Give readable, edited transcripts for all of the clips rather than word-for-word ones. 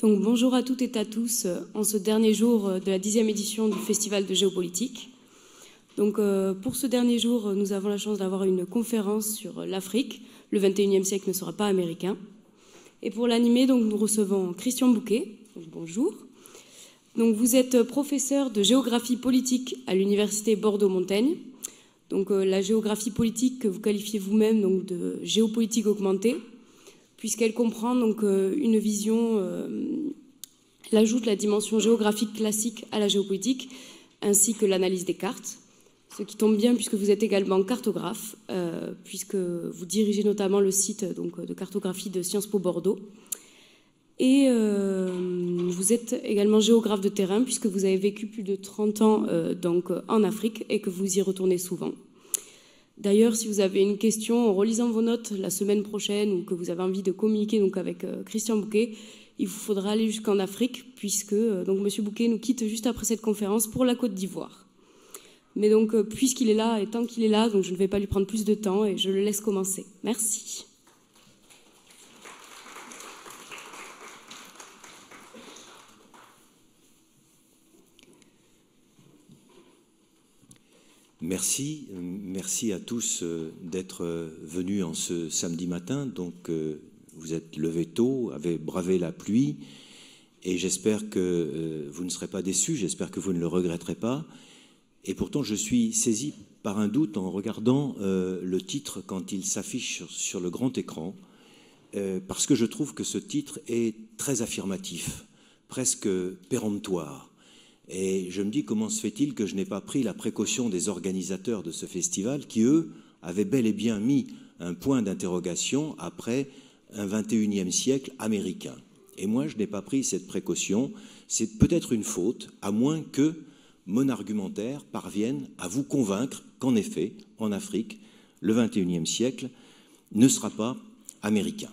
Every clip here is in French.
Donc bonjour à toutes et à tous en ce dernier jour de la 10e édition du Festival de géopolitique. Donc pour ce dernier jour, nous avons la chance d'avoir une conférence sur l'Afrique. Le 21e siècle ne sera pas américain. Et pour l'animer, donc nous recevons Christian Bouquet. Donc, bonjour. Donc vous êtes professeur de géographie politique à l'université Bordeaux-Montaigne. Donc la géographie politique que vous qualifiez vous-même donc de géopolitique augmentée, puisqu'elle comprend donc une vision, elle ajoute la dimension géographique classique à la géopolitique, ainsi que l'analyse des cartes, ce qui tombe bien puisque vous êtes également cartographe, puisque vous dirigez notamment le site donc, de cartographie de Sciences Po Bordeaux. Et vous êtes également géographe de terrain, puisque vous avez vécu plus de 30 ans donc, en Afrique et que vous y retournez souvent. D'ailleurs, si vous avez une question en relisant vos notes la semaine prochaine ou que vous avez envie de communiquer donc, avec Christian Bouquet, il vous faudra aller jusqu'en Afrique puisque donc, M. Bouquet nous quitte juste après cette conférence pour la Côte d'Ivoire. Mais donc, puisqu'il est là et tant qu'il est là, donc, je ne vais pas lui prendre plus de temps et je le laisse commencer. Merci. Merci à tous d'être venus en ce samedi matin. Donc, vous êtes levés tôt, avez bravé la pluie, et j'espère que vous ne serez pas déçus, j'espère que vous ne le regretterez pas. Et pourtant, je suis saisi par un doute en regardant le titre quand il s'affiche sur le grand écran, parce que je trouve que ce titre est très affirmatif, presque péremptoire. Et je me dis, comment se fait-il que je n'ai pas pris la précaution des organisateurs de ce festival qui, eux, avaient bel et bien mis un point d'interrogation après un 21e siècle américain. Et moi, je n'ai pas pris cette précaution. C'est peut-être une faute, à moins que mon argumentaire parvienne à vous convaincre qu'en effet, en Afrique, le 21e siècle ne sera pas américain.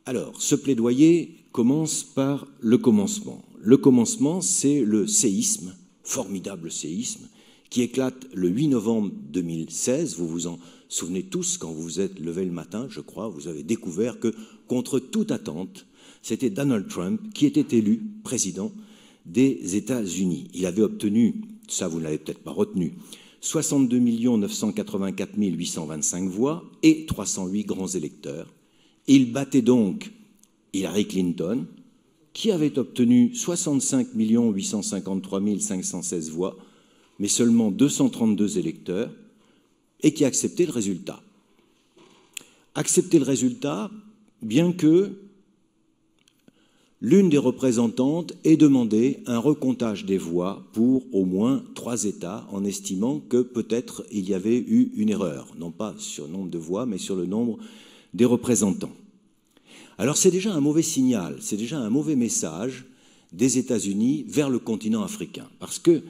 Alors, ce plaidoyer commence par le commencement. Le commencement, c'est le séisme, formidable séisme, qui éclate le 8 novembre 2016. Vous vous en souvenez tous, quand vous vous êtes levés le matin, je crois, vous avez découvert que, contre toute attente, c'était Donald Trump qui était élu président des États-Unis. Il avait obtenu, ça vous ne l'avez peut-être pas retenu, 62 984 825 voix et 308 grands électeurs. Il battait donc Hillary Clinton, qui avait obtenu 65 853 516 voix, mais seulement 232 électeurs, et qui acceptait le résultat. Accepter le résultat, bien que l'une des représentantes ait demandé un recomptage des voix pour au moins 3 États, en estimant que peut-être il y avait eu une erreur, non pas sur le nombre de voix, mais sur le nombre des représentants. Alors c'est déjà un mauvais signal, c'est déjà un mauvais message des États-Unis vers le continent africain. Parce que,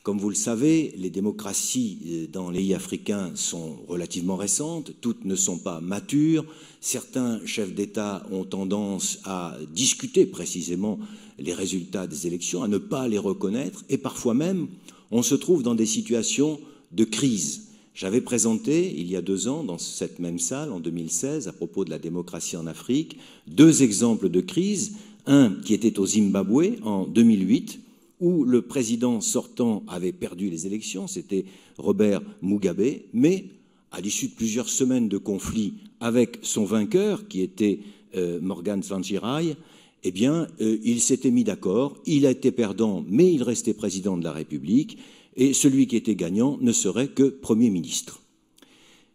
comme vous le savez, les démocraties dans les pays africains sont relativement récentes, toutes ne sont pas matures. Certains chefs d'État ont tendance à discuter précisément les résultats des élections, à ne pas les reconnaître, et parfois même, on se trouve dans des situations de crise. J'avais présenté, il y a 2 ans, dans cette même salle, en 2016, à propos de la démocratie en Afrique, 2 exemples de crise. Un qui était au Zimbabwe en 2008, où le président sortant avait perdu les élections, c'était Robert Mugabe, mais à l'issue de plusieurs semaines de conflit avec son vainqueur, qui était Morgan Tsvangirai, eh bien, il s'était mis d'accord, il a été perdant, mais il restait président de la République, et celui qui était gagnant ne serait que Premier ministre.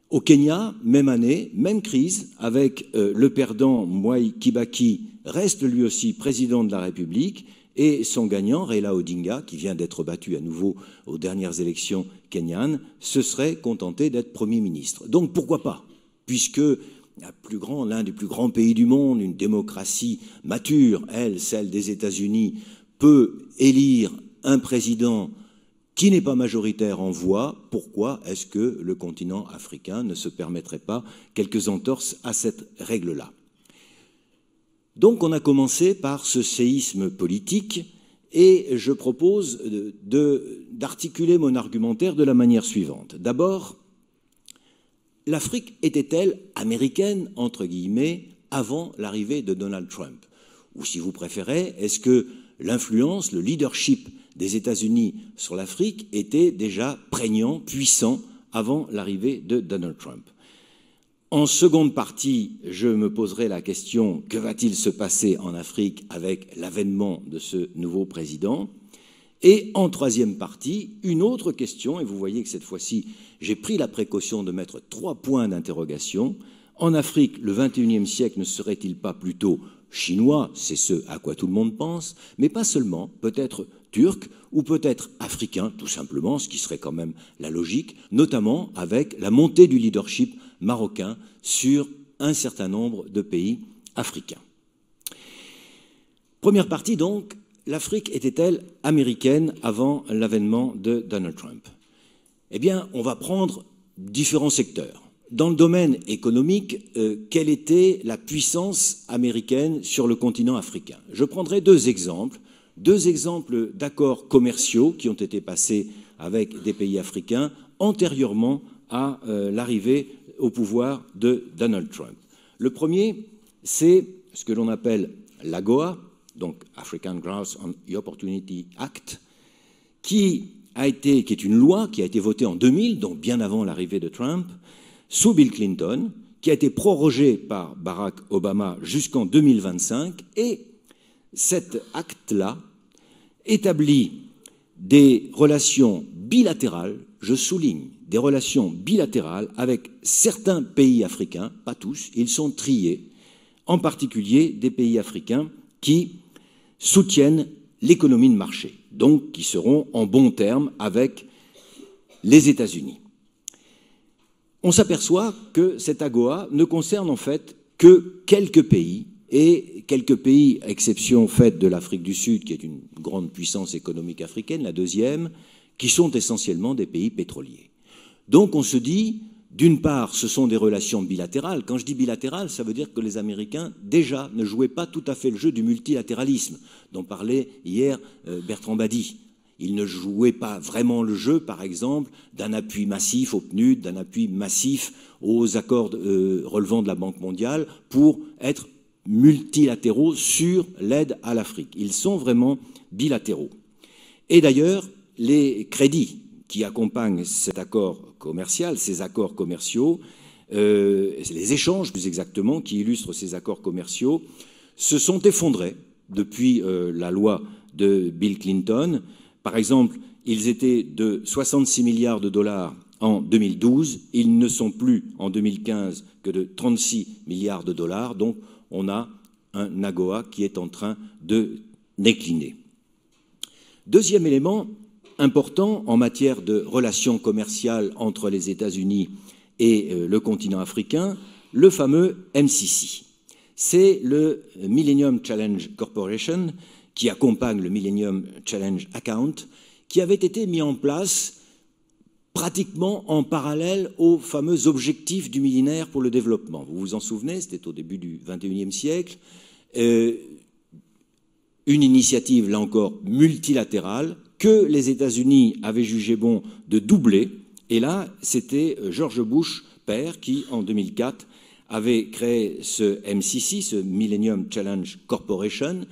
Au Kenya, même année, même crise, avec le perdant Mwai Kibaki, reste lui aussi président de la République, et son gagnant, Raila Odinga, qui vient d'être battu à nouveau aux dernières élections kenyanes, se serait contenté d'être Premier ministre. Donc pourquoi pas, puisque l'un des plus grands pays du monde, une démocratie mature, celle des États-Unis, peut élire un président qui n'est pas majoritaire en voix, pourquoi est-ce que le continent africain ne se permettrait pas quelques entorses à cette règle-là? Donc on a commencé par ce séisme politique et je propose d'articuler mon argumentaire de la manière suivante. D'abord, l'Afrique était-elle américaine, entre guillemets, avant l'arrivée de Donald Trump? Ou si vous préférez, est-ce que l'influence, le leadership des États-Unis sur l'Afrique était déjà prégnant, puissant, avant l'arrivée de Donald Trump? En seconde partie, je me poserai la question, que va-t-il se passer en Afrique avec l'avènement de ce nouveau président? Et en troisième partie, une autre question, et vous voyez que cette fois-ci, j'ai pris la précaution de mettre 3 points d'interrogation. En Afrique, le XXIe siècle ne serait-il pas plutôt chinois? C'est ce à quoi tout le monde pense, mais pas seulement, peut-être turc ou peut-être africain, tout simplement, ce qui serait quand même la logique, notamment avec la montée du leadership marocain sur un certain nombre de pays africains. Première partie donc, l'Afrique était-elle américaine avant l'avènement de Donald Trump? Eh bien, on va prendre différents secteurs. Dans le domaine économique, quelle était la puissance américaine sur le continent africain? Je prendrai 2 exemples d'accords commerciaux qui ont été passés avec des pays africains antérieurement à l'arrivée au pouvoir de Donald Trump. Le premier, c'est ce que l'on appelle l'AGOA, donc African Growth and Opportunity Act, qui est une loi qui a été votée en 2000, donc bien avant l'arrivée de Trump, sous Bill Clinton, qui a été prorogée par Barack Obama jusqu'en 2025, et cet acte-là établit des relations bilatérales, je souligne, des relations bilatérales avec certains pays africains, pas tous, ils sont triés, en particulier des pays africains qui soutiennent l'économie de marché, donc qui seront en bons termes avec les États-Unis. On s'aperçoit que cette AGOA ne concerne en fait que quelques pays, et quelques pays, à exception faite de l'Afrique du Sud, qui est une grande puissance économique africaine, la deuxième, qui sont essentiellement des pays pétroliers. Donc on se dit, d'une part, ce sont des relations bilatérales. Quand je dis bilatérales, ça veut dire que les Américains, déjà, ne jouaient pas tout à fait le jeu du multilatéralisme, dont parlait hier Bertrand Badi. Ils ne jouaient pas vraiment le jeu, par exemple, d'un appui massif au PNUD, d'un appui massif aux accords relevant de la Banque mondiale pour être multilatéraux sur l'aide à l'Afrique. Ils sont vraiment bilatéraux. Et d'ailleurs, les crédits qui accompagnent cet accord commercial, ces accords commerciaux, les échanges plus exactement qui illustrent ces accords commerciaux, se sont effondrés depuis la loi de Bill Clinton. Par exemple, ils étaient de 66 milliards de dollars en 2012, ils ne sont plus en 2015 que de 36 milliards de dollars, donc on a un AGOA qui est en train de décliner. Deuxième élément important en matière de relations commerciales entre les États-Unis et le continent africain, le fameux MCC. C'est le Millennium Challenge Corporation qui accompagne le Millennium Challenge Account, qui avait été mis en place pratiquement en parallèle aux fameux objectifs du millénaire pour le développement. Vous vous en souvenez, c'était au début du XXIe siècle. Une initiative, là encore, multilatérale, que les États-Unis avaient jugé bon de doubler. Et là, c'était George Bush, père, qui, en 2004, avait créé ce MCC, ce Millennium Challenge Corporation,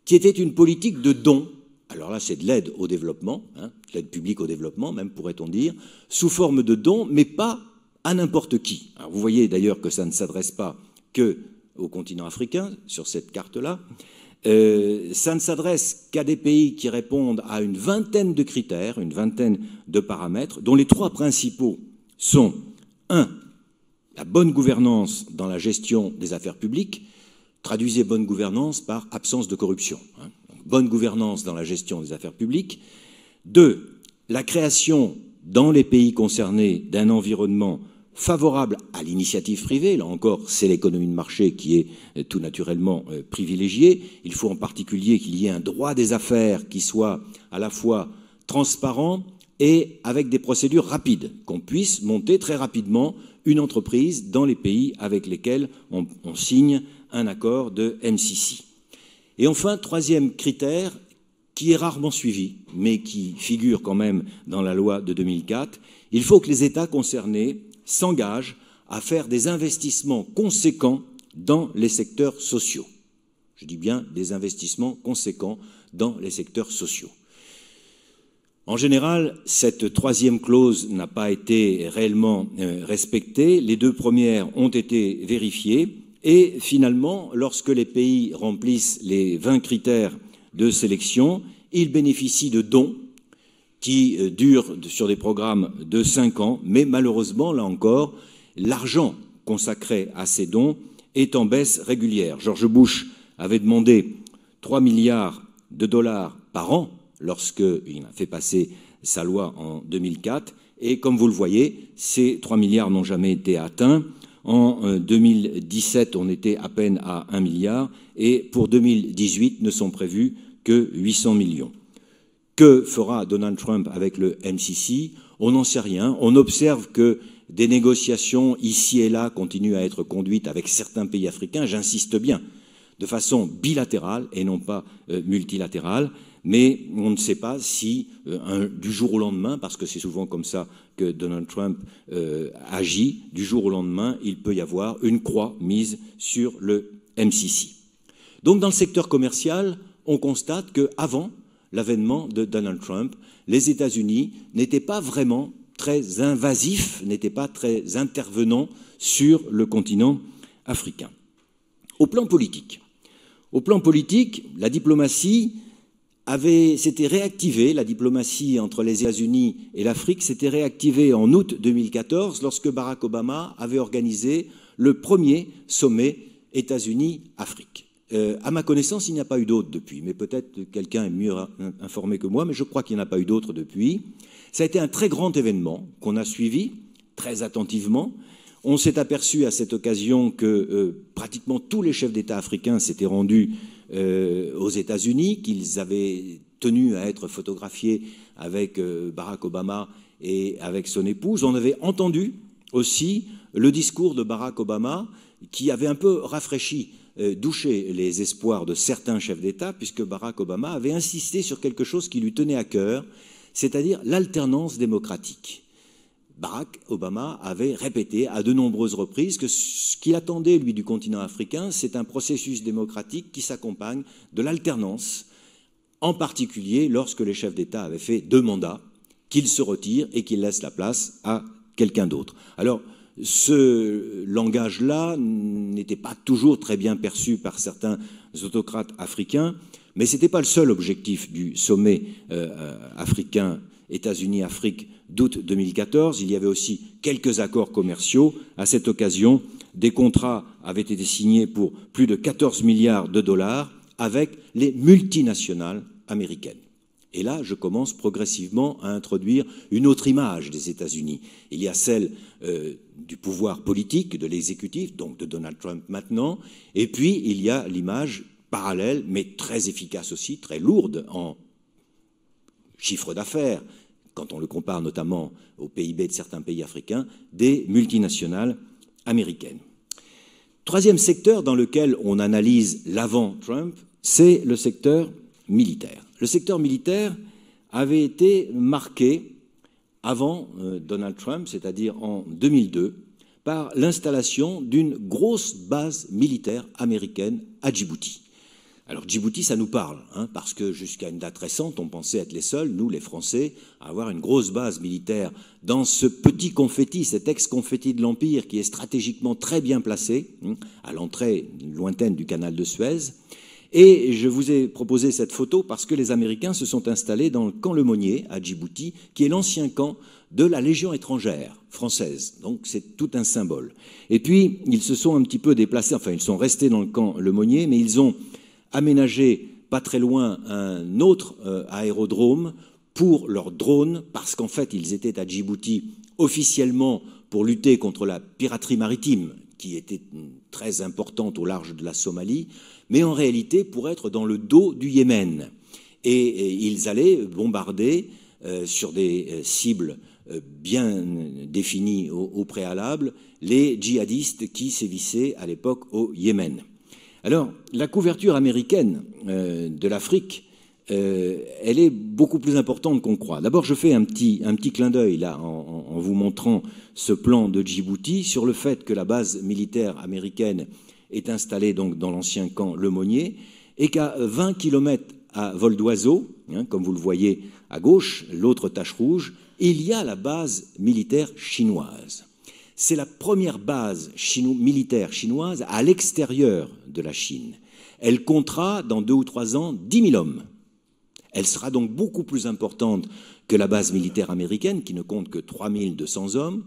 qui était une politique de dons. Alors là, c'est de l'aide au développement, hein, l'aide publique au développement, même pourrait-on dire, sous forme de dons, mais pas à n'importe qui. Alors vous voyez d'ailleurs que ça ne s'adresse pas qu'au continent africain, sur cette carte-là. Ça ne s'adresse qu'à des pays qui répondent à une vingtaine de critères, une vingtaine de paramètres, dont les 3 principaux sont 1. La bonne gouvernance dans la gestion des affaires publiques. Traduisez bonne gouvernance par absence de corruption. Hein. Bonne gouvernance dans la gestion des affaires publiques. 2. La création dans les pays concernés d'un environnement favorable à l'initiative privée. Là encore, c'est l'économie de marché qui est tout naturellement privilégiée. Il faut en particulier qu'il y ait un droit des affaires qui soit à la fois transparent et avec des procédures rapides, qu'on puisse monter très rapidement une entreprise dans les pays avec lesquels on signe un accord de MCC. Et enfin, 3e critère, qui est rarement suivi, mais qui figure quand même dans la loi de 2004, il faut que les États concernés s'engagent à faire des investissements conséquents dans les secteurs sociaux. Je dis bien des investissements conséquents dans les secteurs sociaux. En général, cette troisième clause n'a pas été réellement respectée. Les deux premières ont été vérifiées. Et finalement, lorsque les pays remplissent les 20 critères de sélection, ils bénéficient de dons qui durent sur des programmes de 5 ans. Mais malheureusement, là encore, l'argent consacré à ces dons est en baisse régulière. George Bush avait demandé 3 milliards de dollars par an lorsqu'il a fait passer sa loi en 2004. Et comme vous le voyez, ces 3 milliards n'ont jamais été atteints. En 2017, on était à peine à 1 milliard. Et pour 2018, ne sont prévus que 800 millions. Que fera Donald Trump avec le MCC? On n'en sait rien. On observe que des négociations ici et là continuent à être conduites avec certains pays africains, j'insiste bien, de façon bilatérale et non pas multilatérale. Mais on ne sait pas si, du jour au lendemain, parce que c'est souvent comme ça que Donald Trump agit, du jour au lendemain, il peut y avoir une croix mise sur le MCC. Donc dans le secteur commercial, on constate qu'avant l'avènement de Donald Trump, les États-Unis n'étaient pas vraiment très invasifs, n'étaient pas très intervenants sur le continent africain. Au plan politique, la diplomatie s'était réactivée, la diplomatie entre les États-Unis et l'Afrique s'était réactivée en août 2014 lorsque Barack Obama avait organisé le premier sommet États-Unis-Afrique. À ma connaissance, il n'y a pas eu d'autres depuis, mais peut-être quelqu'un est mieux informé que moi, mais je crois qu'il n'y en a pas eu d'autres depuis. Ça a été un très grand événement qu'on a suivi très attentivement. On s'est aperçu à cette occasion que pratiquement tous les chefs d'État africains s'étaient rendus aux États-Unis, qu'ils avaient tenu à être photographiés avec Barack Obama et avec son épouse. On avait entendu aussi le discours de Barack Obama qui avait un peu rafraîchi, douché les espoirs de certains chefs d'État, puisque Barack Obama avait insisté sur quelque chose qui lui tenait à cœur, c'est-à-dire l'alternance démocratique. Barack Obama avait répété à de nombreuses reprises que ce qu'il attendait, lui, du continent africain, c'est un processus démocratique qui s'accompagne de l'alternance, en particulier lorsque les chefs d'État avaient fait 2 mandats, qu'ils se retirent et qu'ils laissent la place à quelqu'un d'autre. Alors, ce langage-là n'était pas toujours très bien perçu par certains autocrates africains, mais ce n'était pas le seul objectif du sommet africain États-Unis-Afrique d'août 2014. Il y avait aussi quelques accords commerciaux. À cette occasion, des contrats avaient été signés pour plus de 14 milliards de dollars avec les multinationales américaines. Et là, je commence progressivement à introduire une autre image des États-Unis. Il y a celle du pouvoir politique, de l'exécutif, donc de Donald Trump maintenant, et puis il y a l'image parallèle, mais très efficace aussi, très lourde en chiffre d'affaires, quand on le compare notamment au PIB de certains pays africains, des multinationales américaines. Troisième secteur dans lequel on analyse l'avant-Trump, c'est le secteur militaire. Le secteur militaire avait été marqué avant Donald Trump, c'est-à-dire en 2002, par l'installation d'une grosse base militaire américaine à Djibouti. Alors Djibouti, ça nous parle, parce que jusqu'à une date récente, on pensait être les seuls, nous les Français, à avoir une grosse base militaire dans ce petit confetti, cet ex-confetti de l'Empire qui est stratégiquement très bien placé, à l'entrée lointaine du canal de Suez. Et je vous ai proposé cette photo parce que les Américains se sont installés dans le camp Lemonnier à Djibouti, qui est l'ancien camp de la Légion étrangère française. Donc c'est tout un symbole. Et puis ils se sont un petit peu déplacés, enfin ils sont restés dans le camp Lemonnier, mais ils ont aménagé pas très loin un autre aérodrome pour leurs drones, parce qu'en fait ils étaient à Djibouti officiellement pour lutter contre la piraterie maritime, qui était très importante au large de la Somalie, mais en réalité pour être dans le dos du Yémen. Et ils allaient bombarder sur des cibles bien définies au préalable les djihadistes qui sévissaient à l'époque au Yémen. Alors, la couverture américaine de l'Afrique, elle est beaucoup plus importante qu'on croit. D'abord, je fais un petit clin d'œil là en vous montrant ce plan de Djibouti sur le fait que la base militaire américaine est installé donc dans l'ancien camp Lemonnier, et qu'à 20 km à vol d'oiseau, comme vous le voyez à gauche, l'autre tache rouge, il y a la base militaire chinoise. C'est la première base militaire chinoise à l'extérieur de la Chine. Elle comptera dans 2 ou 3 ans 10 000 hommes. Elle sera donc beaucoup plus importante que la base militaire américaine, qui ne compte que 3 200 hommes,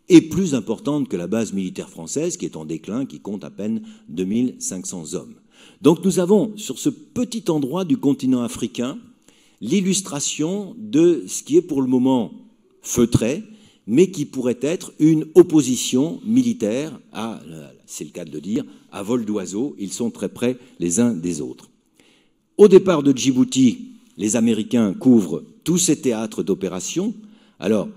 et plus importante que la base militaire française, qui est en déclin, qui compte à peine 2 500 hommes. Donc nous avons, sur ce petit endroit du continent africain, l'illustration de ce qui est pour le moment feutré, mais qui pourrait être une opposition militaire à, c'est le cas de le dire, à vol d'oiseau. Ils sont très près les uns des autres. Au départ de Djibouti, les Américains couvrent tous ces théâtres d'opération. Alors,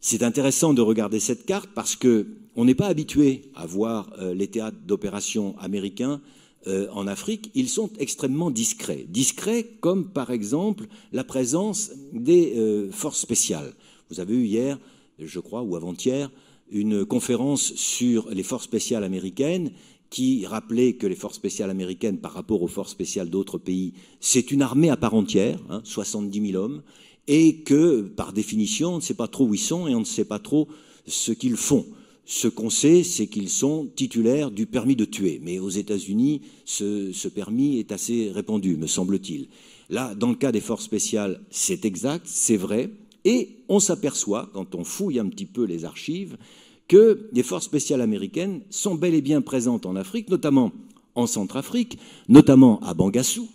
c'est intéressant de regarder cette carte parce qu'on n'est pas habitué à voir les théâtres d'opération américains en Afrique. Ils sont extrêmement discrets. Discrets comme, par exemple, la présence des forces spéciales. Vous avez eu hier, je crois, ou avant-hier, une conférence sur les forces spéciales américaines qui rappelait que les forces spéciales américaines, par rapport aux forces spéciales d'autres pays, c'est une armée à part entière, 70 000 hommes, et que, par définition, on ne sait pas trop où ils sont et on ne sait pas trop ce qu'ils font. Ce qu'on sait, c'est qu'ils sont titulaires du permis de tuer. Mais aux États-Unis, ce permis est assez répandu, me semble-t-il. Là, dans le cas des forces spéciales, c'est exact, c'est vrai, et on s'aperçoit, quand on fouille un petit peu les archives, que les forces spéciales américaines sont bel et bien présentes en Afrique, notamment en Centrafrique, notamment à Bangassou.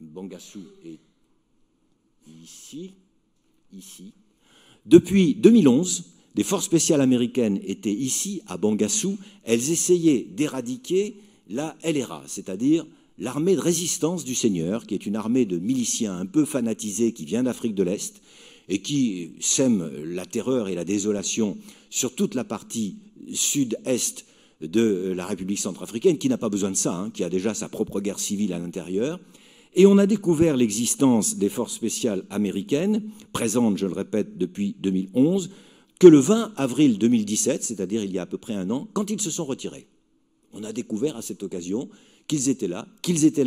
Bangassou est ici. Depuis 2011, les forces spéciales américaines étaient ici, à Bangassou. Elles essayaient d'éradiquer la LRA, c'est-à-dire l'armée de résistance du Seigneur, qui est une armée de miliciens un peu fanatisés qui vient d'Afrique de l'Est et qui sème la terreur et la désolation sur toute la partie sud-est de la République centrafricaine, qui n'a pas besoin de ça, qui a déjà sa propre guerre civile à l'intérieur. Et on a découvert l'existence des forces spéciales américaines, présentes, je le répète, depuis 2011, que le 20 avril 2017, c'est-à-dire il y a à peu près un an, quand ils se sont retirés. On a découvert à cette occasion qu'ils étaient là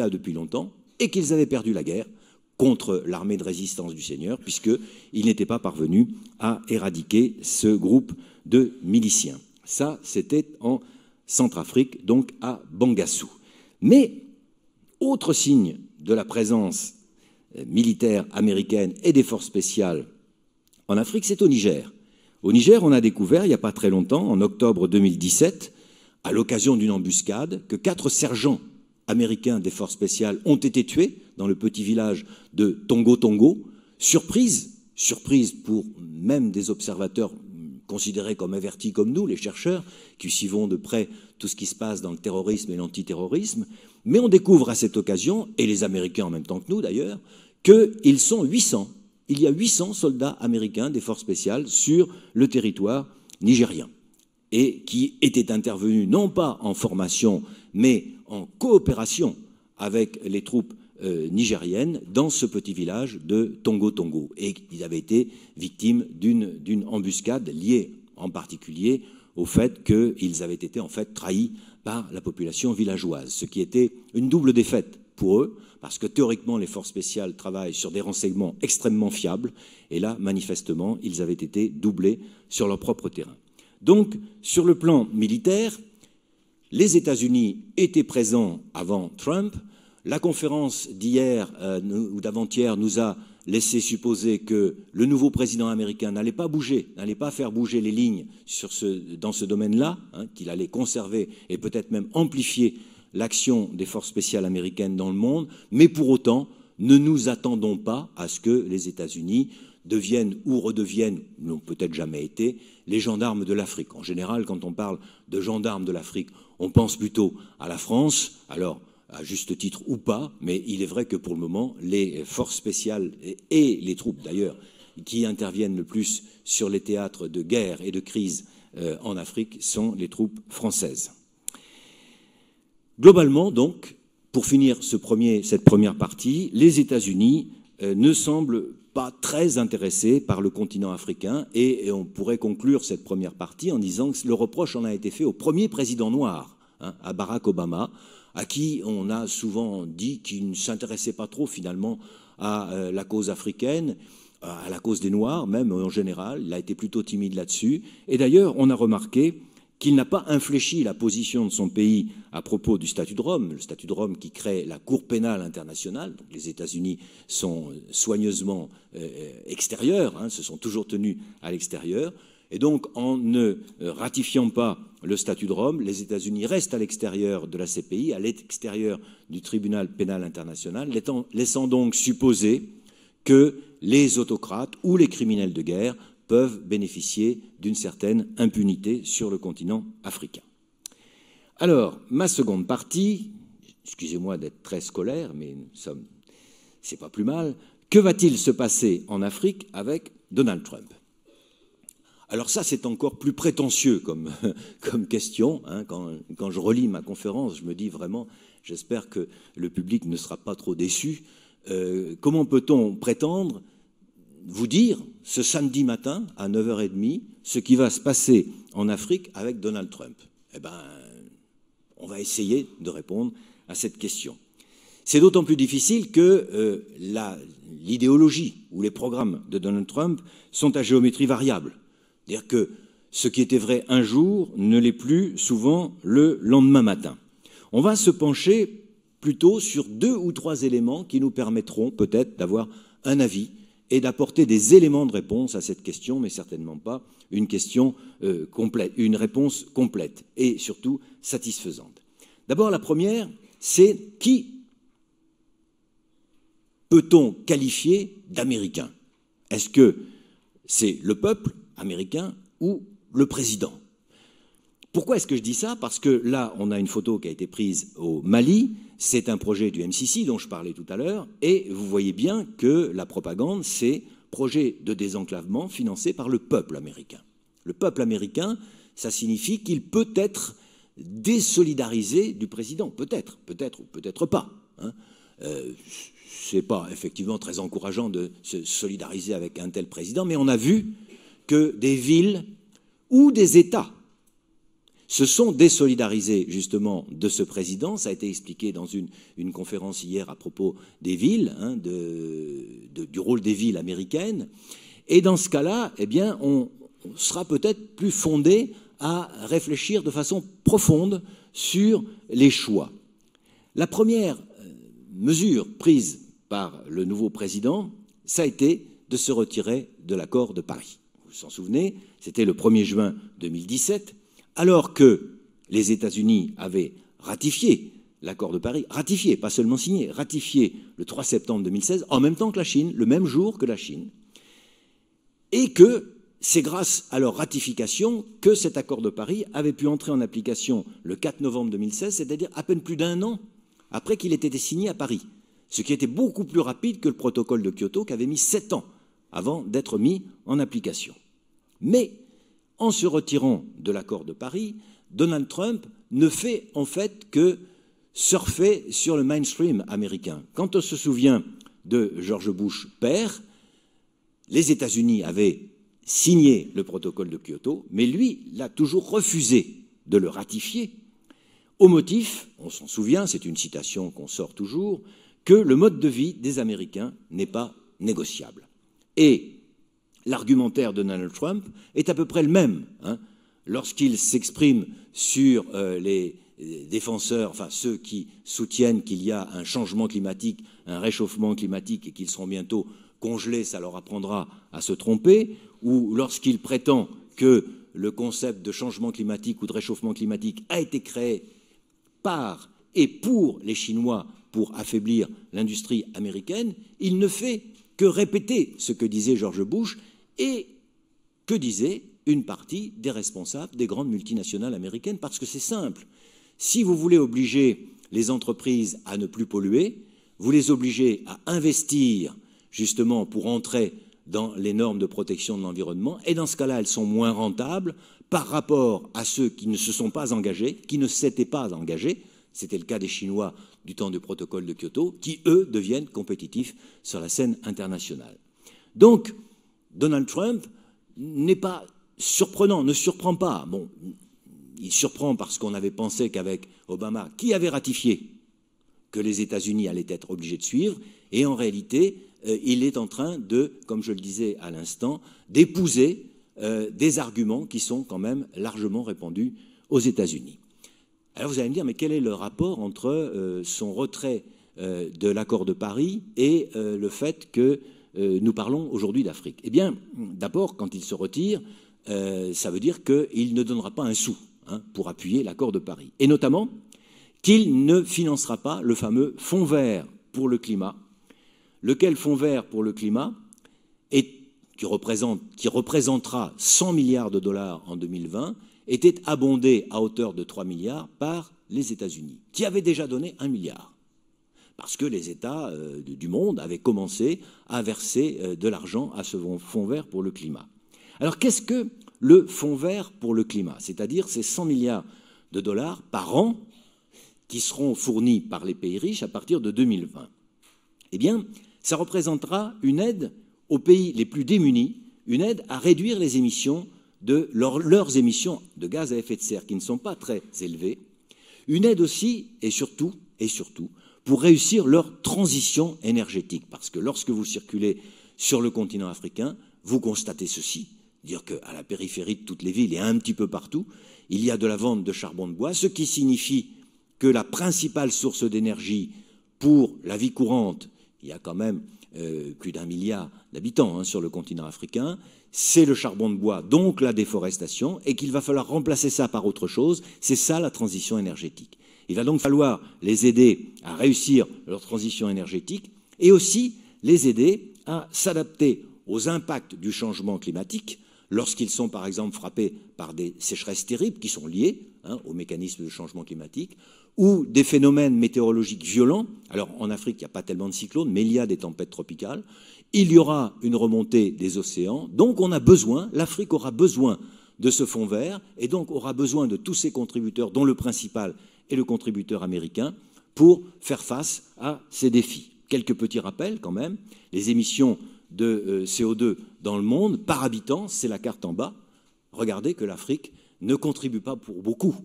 depuis longtemps, et qu'ils avaient perdu la guerre contre l'armée de résistance du Seigneur, puisqu'ils n'étaient pas parvenus à éradiquer ce groupe de miliciens. Ça, c'était en Centrafrique, donc à Bangassou. Mais, autre signe de la présence militaire américaine et des forces spéciales en Afrique, c'est au Niger. Au Niger, on a découvert, il n'y a pas très longtemps, en octobre 2017, à l'occasion d'une embuscade, que 4 sergents américains des forces spéciales ont été tués dans le petit village de Tongo-Tongo. Surprise pour même des observateurs considérés comme avertis comme nous, les chercheurs, qui suivons de près tout ce qui se passe dans le terrorisme et l'antiterrorisme. Mais on découvre à cette occasion, et les Américains en même temps que nous d'ailleurs, qu'ils sont 800. Il y a 800 soldats américains des forces spéciales sur le territoire nigérien et qui étaient intervenus non pas en formation, mais en coopération avec les troupes nigériennes dans ce petit village de Tongo-Tongo. Et ils avaient été victimes d'une embuscade liée en particulier au fait qu'ils avaient été en fait trahis par la population villageoise, ce qui était une double défaite pour eux, parce que théoriquement les forces spéciales travaillent sur des renseignements extrêmement fiables, et là, manifestement, ils avaient été doublés sur leur propre terrain. Donc, sur le plan militaire, les États-Unis étaient présents avant Trump. La conférence d'hier ou d'avant-hier nous a laissé supposer que le nouveau président américain n'allait pas faire bouger les lignes dans ce domaine-là, qu'il allait conserver et peut-être même amplifier l'action des forces spéciales américaines dans le monde, mais pour autant, ne nous attendons pas à ce que les États-Unis deviennent ou redeviennent, n'ont peut-être jamais été, les gendarmes de l'Afrique. En général, quand on parle de gendarmes de l'Afrique, on pense plutôt à la France, alors à juste titre ou pas, mais il est vrai que pour le moment, les forces spéciales et les troupes d'ailleurs qui interviennent le plus sur les théâtres de guerre et de crise en Afrique sont les troupes françaises. Globalement, donc, pour finir cette première partie, les États-Unis ne semblent pas très intéressés par le continent africain et on pourrait conclure cette première partie en disant que le reproche en a été fait au premier président noir hein, à Barack Obama, à qui on a souvent dit qu'il ne s'intéressait pas trop finalement à la cause africaine, à la cause des Noirs même en général. Il a été plutôt timide là-dessus. Et d'ailleurs, on a remarqué qu'il n'a pas infléchi la position de son pays à propos du statut de Rome, le statut de Rome qui crée la Cour pénale internationale. Donc les États-Unis sont soigneusement extérieurs, hein, se sont toujours tenus à l'extérieur. Et donc, en ne ratifiant pas le statut de Rome, les États-Unis restent à l'extérieur de la CPI, à l'extérieur du tribunal pénal international, laissant donc supposer que les autocrates ou les criminels de guerre peuvent bénéficier d'une certaine impunité sur le continent africain. Alors, ma seconde partie, excusez-moi d'être très scolaire, mais c'est pas plus mal, que va-t-il se passer en Afrique avec Donald Trump ? Alors ça, c'est encore plus prétentieux comme question. Hein. Quand je relis ma conférence, je me dis vraiment, j'espère que le public ne sera pas trop déçu. Comment peut-on prétendre vous dire ce samedi matin à 9h30 ce qui va se passer en Afrique avec Donald Trump? Eh bien, on va essayer de répondre à cette question. C'est d'autant plus difficile que l'idéologie ou les programmes de Donald Trump sont à géométrie variable. C'est-à-dire que ce qui était vrai un jour ne l'est plus souvent le lendemain matin. On va se pencher plutôt sur 2 ou 3 éléments qui nous permettront peut-être d'avoir un avis et d'apporter des éléments de réponse à cette question, mais certainement pas une question complète, une réponse complète et surtout satisfaisante. D'abord, la première, c'est qui peut-on qualifier d'américain? Est-ce que c'est le peuple américain ou le président? Pourquoi est-ce que je dis ça? Parce que là, on a une photo qui a été prise au Mali. C'est un projet du MCC dont je parlais tout à l'heure. Et vous voyez bien que la propagande, c'est projet de désenclavement financé par le peuple américain. Le peuple américain, ça signifie qu'il peut être désolidarisé du président. Peut-être ou peut-être pas. Hein. C'est pas effectivement très encourageant de se solidariser avec un tel président, mais on a vu que des villes ou des États se sont désolidarisés justement de ce président. Ça a été expliqué dans une conférence hier à propos des villes, hein, du rôle des villes américaines. Et dans ce cas-là, eh bien, on sera peut-être plus fondé à réfléchir de façon profonde sur les choix. La première mesure prise par le nouveau président, ça a été de se retirer de l'accord de Paris. Vous vous en souvenez, c'était le 1er juin 2017, alors que les États-Unis avaient ratifié l'accord de Paris, ratifié, pas seulement signé, ratifié le 3 septembre 2016, en même temps que la Chine, le même jour que la Chine, et que c'est grâce à leur ratification que cet accord de Paris avait pu entrer en application le 4 novembre 2016, c'est-à-dire à peine plus d'1 an après qu'il ait été signé à Paris, ce qui était beaucoup plus rapide que le protocole de Kyoto qui avait mis 7 ans avant d'être mis en application. Mais en se retirant de l'accord de Paris, Donald Trump ne fait en fait que surfer sur le mainstream américain. Quand on se souvient de George Bush père, les États-Unis avaient signé le protocole de Kyoto, mais lui l'a toujours refusé de le ratifier, au motif, on s'en souvient, c'est une citation qu'on sort toujours, que le mode de vie des Américains n'est pas négociable. Et l'argumentaire de Donald Trump est à peu près le même, hein, lorsqu'il s'exprime sur les défenseurs, enfin ceux qui soutiennent qu'il y a un changement climatique, un réchauffement climatique et qu'ils seront bientôt congelés, ça leur apprendra à se tromper, ou lorsqu'il prétend que le concept de changement climatique ou de réchauffement climatique a été créé par et pour les Chinois pour affaiblir l'industrie américaine, il ne fait que répéter ce que disait George Bush et que disait une partie des responsables des grandes multinationales américaines, parce que c'est simple. Si vous voulez obliger les entreprises à ne plus polluer, vous les obligez à investir justement pour entrer dans les normes de protection de l'environnement, et dans ce cas-là, elles sont moins rentables par rapport à ceux qui ne se sont pas engagés, qui ne s'étaient pas engagés. C'était le cas des Chinois du temps du protocole de Kyoto, qui, eux, deviennent compétitifs sur la scène internationale. Donc, Donald Trump n'est pas surprenant, ne surprend pas. Bon, il surprend parce qu'on avait pensé qu'avec Obama, qui avait ratifié que les États-Unis allaient être obligés de suivre, et en réalité, il est en train de, comme je le disais à l'instant, d'épouser des arguments qui sont quand même largement répandus aux États-Unis. Alors vous allez me dire, mais quel est le rapport entre son retrait de l'accord de Paris et le fait que nous parlons aujourd'hui d'Afrique? Eh bien, d'abord, quand il se retire, ça veut dire qu'il ne donnera pas un sou pour appuyer l'accord de Paris. Et notamment qu'il ne financera pas le fameux fonds vert pour le climat, lequel fonds vert pour le climat qui représentera 100 milliards de dollars en 2020, était abondé à hauteur de 3 milliards par les États-Unis, qui avaient déjà donné 1 milliard. Parce que les États du monde avaient commencé à verser de l'argent à ce fonds vert pour le climat. Alors qu'est-ce que le fonds vert pour le climat? C'est-à-dire ces 100 milliards de dollars par an qui seront fournis par les pays riches à partir de 2020. Eh bien, ça représentera une aide aux pays les plus démunis, une aide à réduire les émissions leurs émissions de gaz à effet de serre, qui ne sont pas très élevées, une aide aussi, et surtout, pour réussir leur transition énergétique. Parce que lorsque vous circulez sur le continent africain, vous constatez ceci, dire qu'à la périphérie de toutes les villes et un petit peu partout, il y a de la vente de charbon de bois, ce qui signifie que la principale source d'énergie pour la vie courante, il y a quand même plus d'1 milliard d'habitants sur le continent africain, c'est le charbon de bois, donc la déforestation, et qu'il va falloir remplacer ça par autre chose. C'est ça la transition énergétique. Il va donc falloir les aider à réussir leur transition énergétique et aussi les aider à s'adapter aux impacts du changement climatique lorsqu'ils sont par exemple frappés par des sécheresses terribles qui sont liées au mécanisme de changement climatique, ou des phénomènes météorologiques violents. Alors en Afrique, il n'y a pas tellement de cyclones, mais il y a des tempêtes tropicales. Il y aura une remontée des océans. Donc on a besoin, l'Afrique aura besoin de ce fonds vert, et donc aura besoin de tous ces contributeurs, dont le principal est le contributeur américain, pour faire face à ces défis. Quelques petits rappels quand même. Les émissions de CO2 dans le monde, par habitant, c'est la carte en bas. Regardez que l'Afrique ne contribue pas pour beaucoup.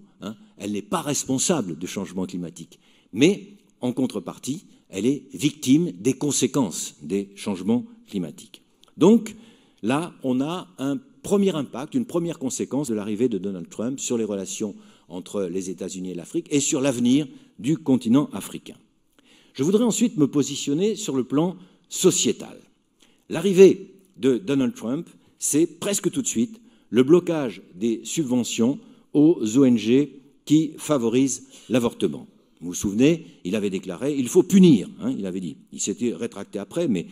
Elle n'est pas responsable du changement climatique. Mais, en contrepartie, elle est victime des conséquences des changements climatiques. Donc, là, on a un premier impact, une première conséquence de l'arrivée de Donald Trump sur les relations entre les États-Unis et l'Afrique et sur l'avenir du continent africain. Je voudrais ensuite me positionner sur le plan sociétal. L'arrivée de Donald Trump, c'est presque tout de suite le blocage des subventions aux ONG qui favorisent l'avortement. Vous vous souvenez, il avait déclaré « il faut punir », il avait dit. Il s'était rétracté après, mais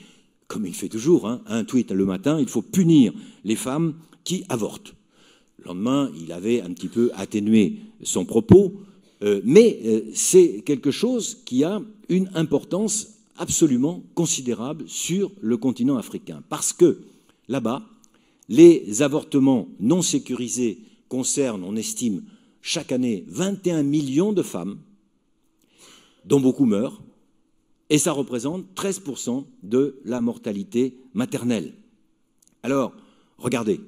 comme il fait toujours, un tweet le matin, il faut punir les femmes qui avortent. Le lendemain, il avait un petit peu atténué son propos, mais c'est quelque chose qui a une importance absolument considérable sur le continent africain. Parce que là-bas, les avortements non sécurisés concernent, on estime, chaque année 21 millions de femmes, dont beaucoup meurent, et ça représente 13% de la mortalité maternelle. Alors, regardez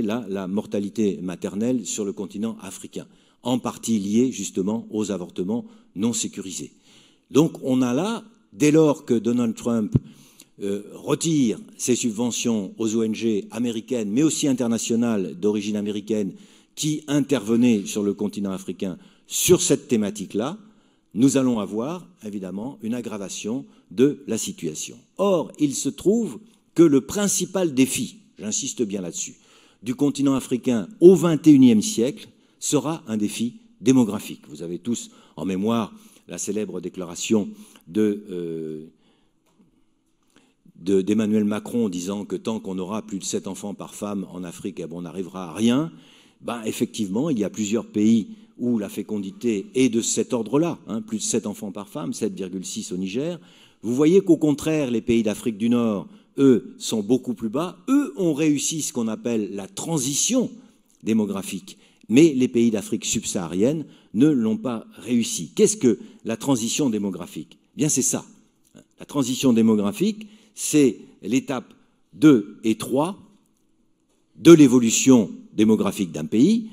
là la mortalité maternelle sur le continent africain, en partie liée justement aux avortements non sécurisés. Donc on a là, dès lors que Donald Trump retire ses subventions aux ONG américaines, mais aussi internationales d'origine américaine, qui intervenaient sur le continent africain sur cette thématique-là, nous allons avoir, évidemment, une aggravation de la situation. Or, il se trouve que le principal défi, j'insiste bien là-dessus, du continent africain au XXIe siècle sera un défi démographique. Vous avez tous en mémoire la célèbre déclaration d'Emmanuel Macron disant que tant qu'on aura plus de 7 enfants par femme en Afrique, on n'arrivera à rien. Effectivement, il y a plusieurs pays où la fécondité est de cet ordre-là, plus de 7 enfants par femme, 7,6 au Niger. Vous voyez qu'au contraire, les pays d'Afrique du Nord, eux, sont beaucoup plus bas. Eux ont réussi ce qu'on appelle la transition démographique. Mais les pays d'Afrique subsaharienne ne l'ont pas réussi. Qu'est-ce que la transition démographique? Bien, c'est ça. La transition démographique, c'est l'étape 2 et 3 de l'évolution démographique d'un pays.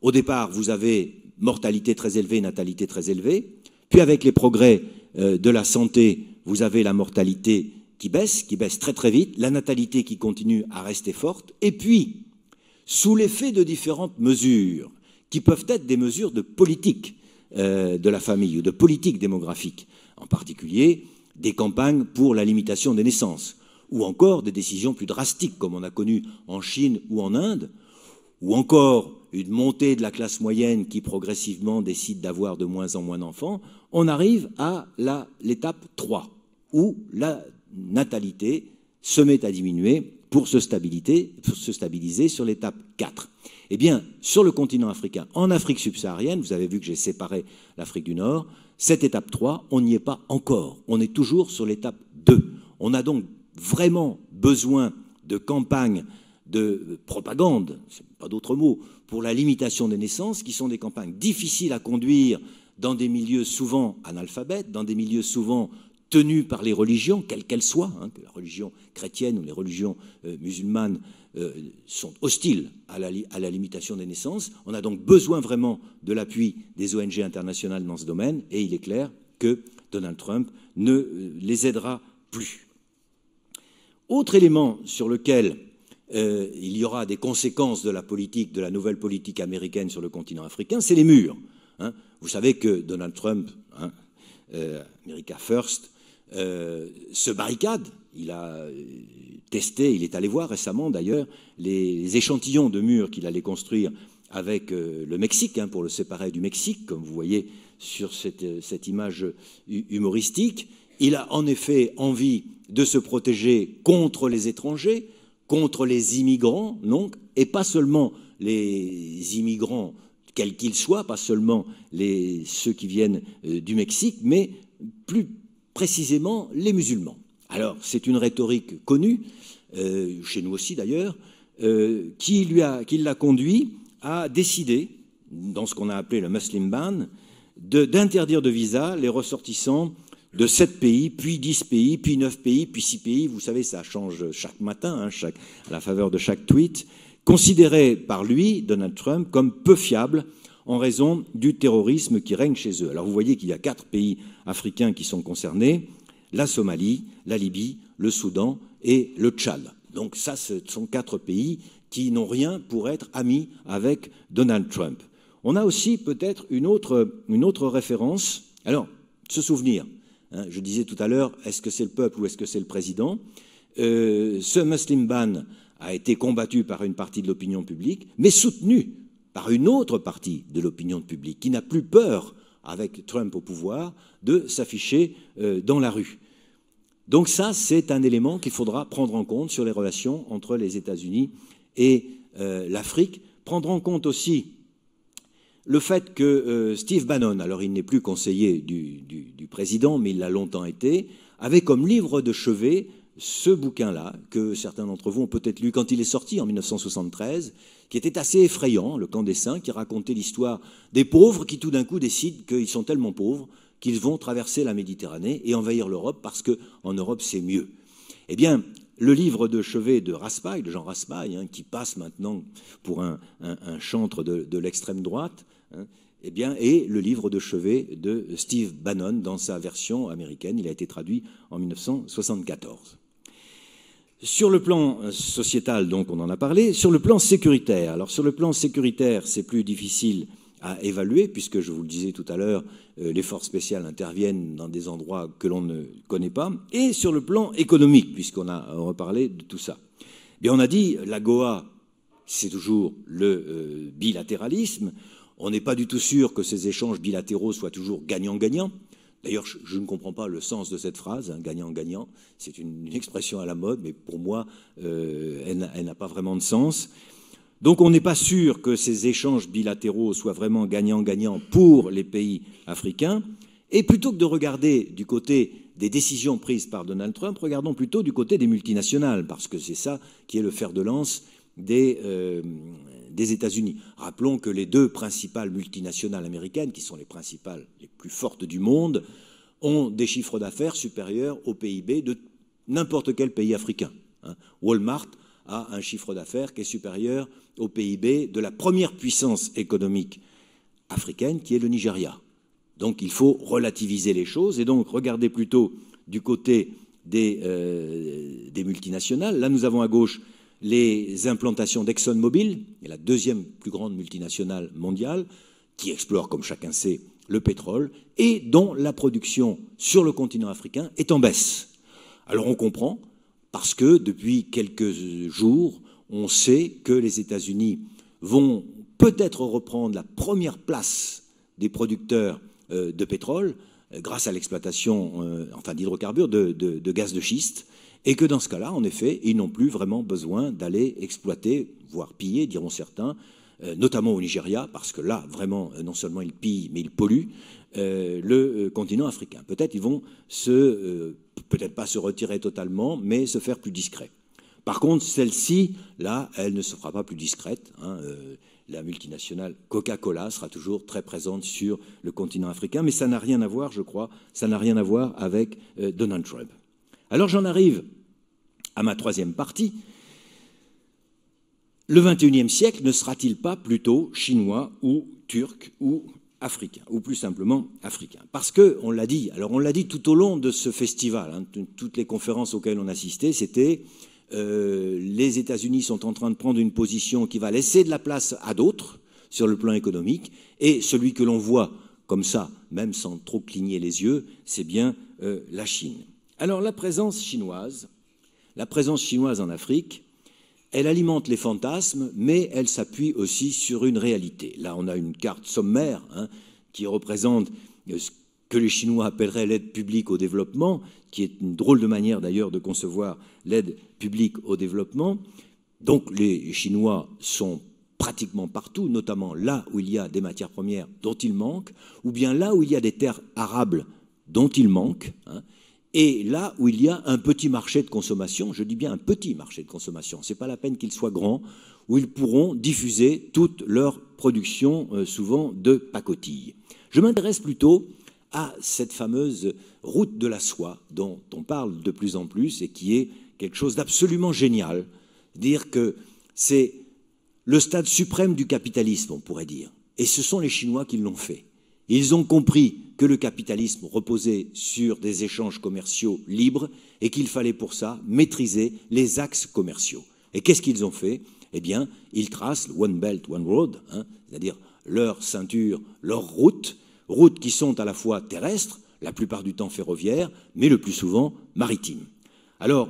Au départ, vous avez mortalité très élevée, natalité très élevée. Puis avec les progrès de la santé, vous avez la mortalité qui baisse très très vite, la natalité qui continue à rester forte. Et puis, sous l'effet de différentes mesures, qui peuvent être des mesures de politique de la famille ou de politique démographique, en particulier des campagnes pour la limitation des naissances, ou encore des décisions plus drastiques, comme on a connu en Chine ou en Inde, ou encore une montée de la classe moyenne qui progressivement décide d'avoir de moins en moins d'enfants, on arrive à l'étape 3, où la natalité se met à diminuer pour se stabiliser sur l'étape 4. Eh bien, sur le continent africain, en Afrique subsaharienne, vous avez vu que j'ai séparé l'Afrique du Nord, cette étape 3, on n'y est pas encore. On est toujours sur l'étape 2. On a donc vraiment besoin de campagnes de propagande, pas d'autre mot, pour la limitation des naissances, qui sont des campagnes difficiles à conduire dans des milieux souvent analphabètes, dans des milieux souvent tenus par les religions, quelles qu'elles soient, hein, que la religion chrétienne ou les religions musulmanes sont hostiles à la limitation des naissances. On a donc besoin vraiment de l'appui des ONG internationales dans ce domaine, et il est clair que Donald Trump ne les aidera plus. Autre élément sur lequel il y aura des conséquences de la politique, de la nouvelle politique américaine sur le continent africain, c'est les murs. Hein. Vous savez que Donald Trump, hein, America First, se barricade. Il a testé, il est allé voir récemment d'ailleurs, les échantillons de murs qu'il allait construire avec le Mexique, hein, pour le séparer du Mexique, comme vous voyez sur cette image humoristique. Il a en effet envie de se protéger contre les étrangers, contre les immigrants, donc, et pas seulement les immigrants, quels qu'ils soient, pas seulement ceux qui viennent du Mexique, mais plus précisément les musulmans. Alors, c'est une rhétorique connue, chez nous aussi d'ailleurs, qui l'a conduit à décider, dans ce qu'on a appelé le Muslim Ban, d'interdire de visa les ressortissants de 7 pays, puis 10 pays, puis 9 pays, puis 6 pays. Vous savez, ça change chaque matin, hein, à la faveur de chaque tweet, considérés par lui, Donald Trump, comme peu fiables en raison du terrorisme qui règne chez eux. Alors vous voyez qu'il y a 4 pays africains qui sont concernés, la Somalie, la Libye, le Soudan et le Tchad. Donc ça, ce sont 4 pays qui n'ont rien pour être amis avec Donald Trump. On a aussi peut-être une autre référence. Alors, se souvenir, hein, je disais tout à l'heure, est-ce que c'est le peuple ou est-ce que c'est le président? Ce Muslim Ban a été combattu par une partie de l'opinion publique, mais soutenu par une autre partie de l'opinion publique qui n'a plus peur, avec Trump au pouvoir, de s'afficher dans la rue. Donc ça, c'est un élément qu'il faudra prendre en compte sur les relations entre les États-Unis et l'Afrique. Prendre en compte aussi le fait que Steve Bannon, alors il n'est plus conseiller du président, mais il l'a longtemps été, avait comme livre de chevet ce bouquin-là, que certains d'entre vous ont peut-être lu quand il est sorti en 1973, qui était assez effrayant, Le Camp des Saints, qui racontait l'histoire des pauvres qui tout d'un coup décident qu'ils sont tellement pauvres qu'ils vont traverser la Méditerranée et envahir l'Europe parce qu'en Europe c'est mieux. Eh bien, le livre de chevet de Raspail, de Jean Raspail, hein, qui passe maintenant pour un chantre de l'extrême droite, hein, eh bien, et le livre de chevet de Steve Bannon dans sa version américaine. Il a été traduit en 1974. Sur le plan sociétal, donc, on en a parlé. Sur le plan sécuritaire, alors sur le plan sécuritaire, c'est plus difficile à évaluer, puisque, je vous le disais tout à l'heure, les forces spéciales interviennent dans des endroits que l'on ne connaît pas. Et sur le plan économique, puisqu'on a reparlé de tout ça. Bien, on a dit, l'AGOA, c'est toujours le bilatéralisme. On n'est pas du tout sûr que ces échanges bilatéraux soient toujours gagnant-gagnant. D'ailleurs, je ne comprends pas le sens de cette phrase, hein, gagnant-gagnant. C'est une expression à la mode, mais pour moi, elle n'a pas vraiment de sens. Donc on n'est pas sûr que ces échanges bilatéraux soient vraiment gagnant-gagnant pour les pays africains. Et plutôt que de regarder du côté des décisions prises par Donald Trump, regardons plutôt du côté des multinationales, parce que c'est ça qui est le fer de lance des États-Unis. Rappelons que les 2 principales multinationales américaines, qui sont les principales, les plus fortes du monde, ont des chiffres d'affaires supérieurs au PIB de n'importe quel pays africain. Walmart a un chiffre d'affaires qui est supérieur au PIB de la première puissance économique africaine, qui est le Nigeria. Donc il faut relativiser les choses et donc regarder plutôt du côté des multinationales. Là, nous avons à gauche les implantations d'ExxonMobil, la deuxième plus grande multinationale mondiale, qui explore, comme chacun sait, le pétrole, et dont la production sur le continent africain est en baisse. Alors on comprend, parce que depuis quelques jours, on sait que les États-Unis vont peut-être reprendre la première place des producteurs de pétrole, grâce à l'exploitation d'hydrocarbures, de gaz de schiste, et que dans ce cas-là, en effet, ils n'ont plus vraiment besoin d'aller exploiter, voire piller, diront certains, notamment au Nigeria, parce que là, vraiment, non seulement ils pillent, mais ils polluent le continent africain. Peut-être ils vont peut-être pas se retirer totalement, mais se faire plus discrets. Par contre, celle-ci, là, elle ne se fera pas plus discrète. La multinationale Coca-Cola sera toujours très présente sur le continent africain, mais ça n'a rien à voir, je crois, ça n'a rien à voir avec Donald Trump. Alors j'en arrive à ma troisième partie. Le XXIe siècle ne sera-t-il pas plutôt chinois ou turc ou africain, ou plus simplement africain? Parce que, on l'a dit tout au long de ce festival, toutes les conférences auxquelles on assistait, c'était les États-Unis sont en train de prendre une position qui va laisser de la place à d'autres sur le plan économique, et celui que l'on voit comme ça, même sans trop cligner les yeux, c'est bien la Chine. Alors la présence chinoise en Afrique, elle alimente les fantasmes, mais elle s'appuie aussi sur une réalité. Là, on a une carte sommaire qui représente ce que les Chinois appelleraient l'aide publique au développement, qui est une drôle de manière d'ailleurs de concevoir l'aide publique au développement. Donc les Chinois sont pratiquement partout, notamment là où il y a des matières premières dont il manque, ou bien là où il y a des terres arables dont il manque, et là où il y a un petit marché de consommation, je dis bien un petit marché de consommation, ce n'est pas la peine qu'il soit grand, où ils pourront diffuser toute leur production, souvent de pacotille. Je m'intéresse plutôt à cette fameuse route de la soie dont on parle de plus en plus et qui est quelque chose d'absolument génial. Dire que c'est le stade suprême du capitalisme, on pourrait dire. Et ce sont les Chinois qui l'ont fait. Ils ont compris que le capitalisme reposait sur des échanges commerciaux libres et qu'il fallait pour ça maîtriser les axes commerciaux. Et qu'est-ce qu'ils ont fait? Eh bien, ils tracent le One Belt, One Road, c'est-à-dire leur ceinture, leurs routes qui sont à la fois terrestres, la plupart du temps ferroviaires, mais le plus souvent maritimes. Alors,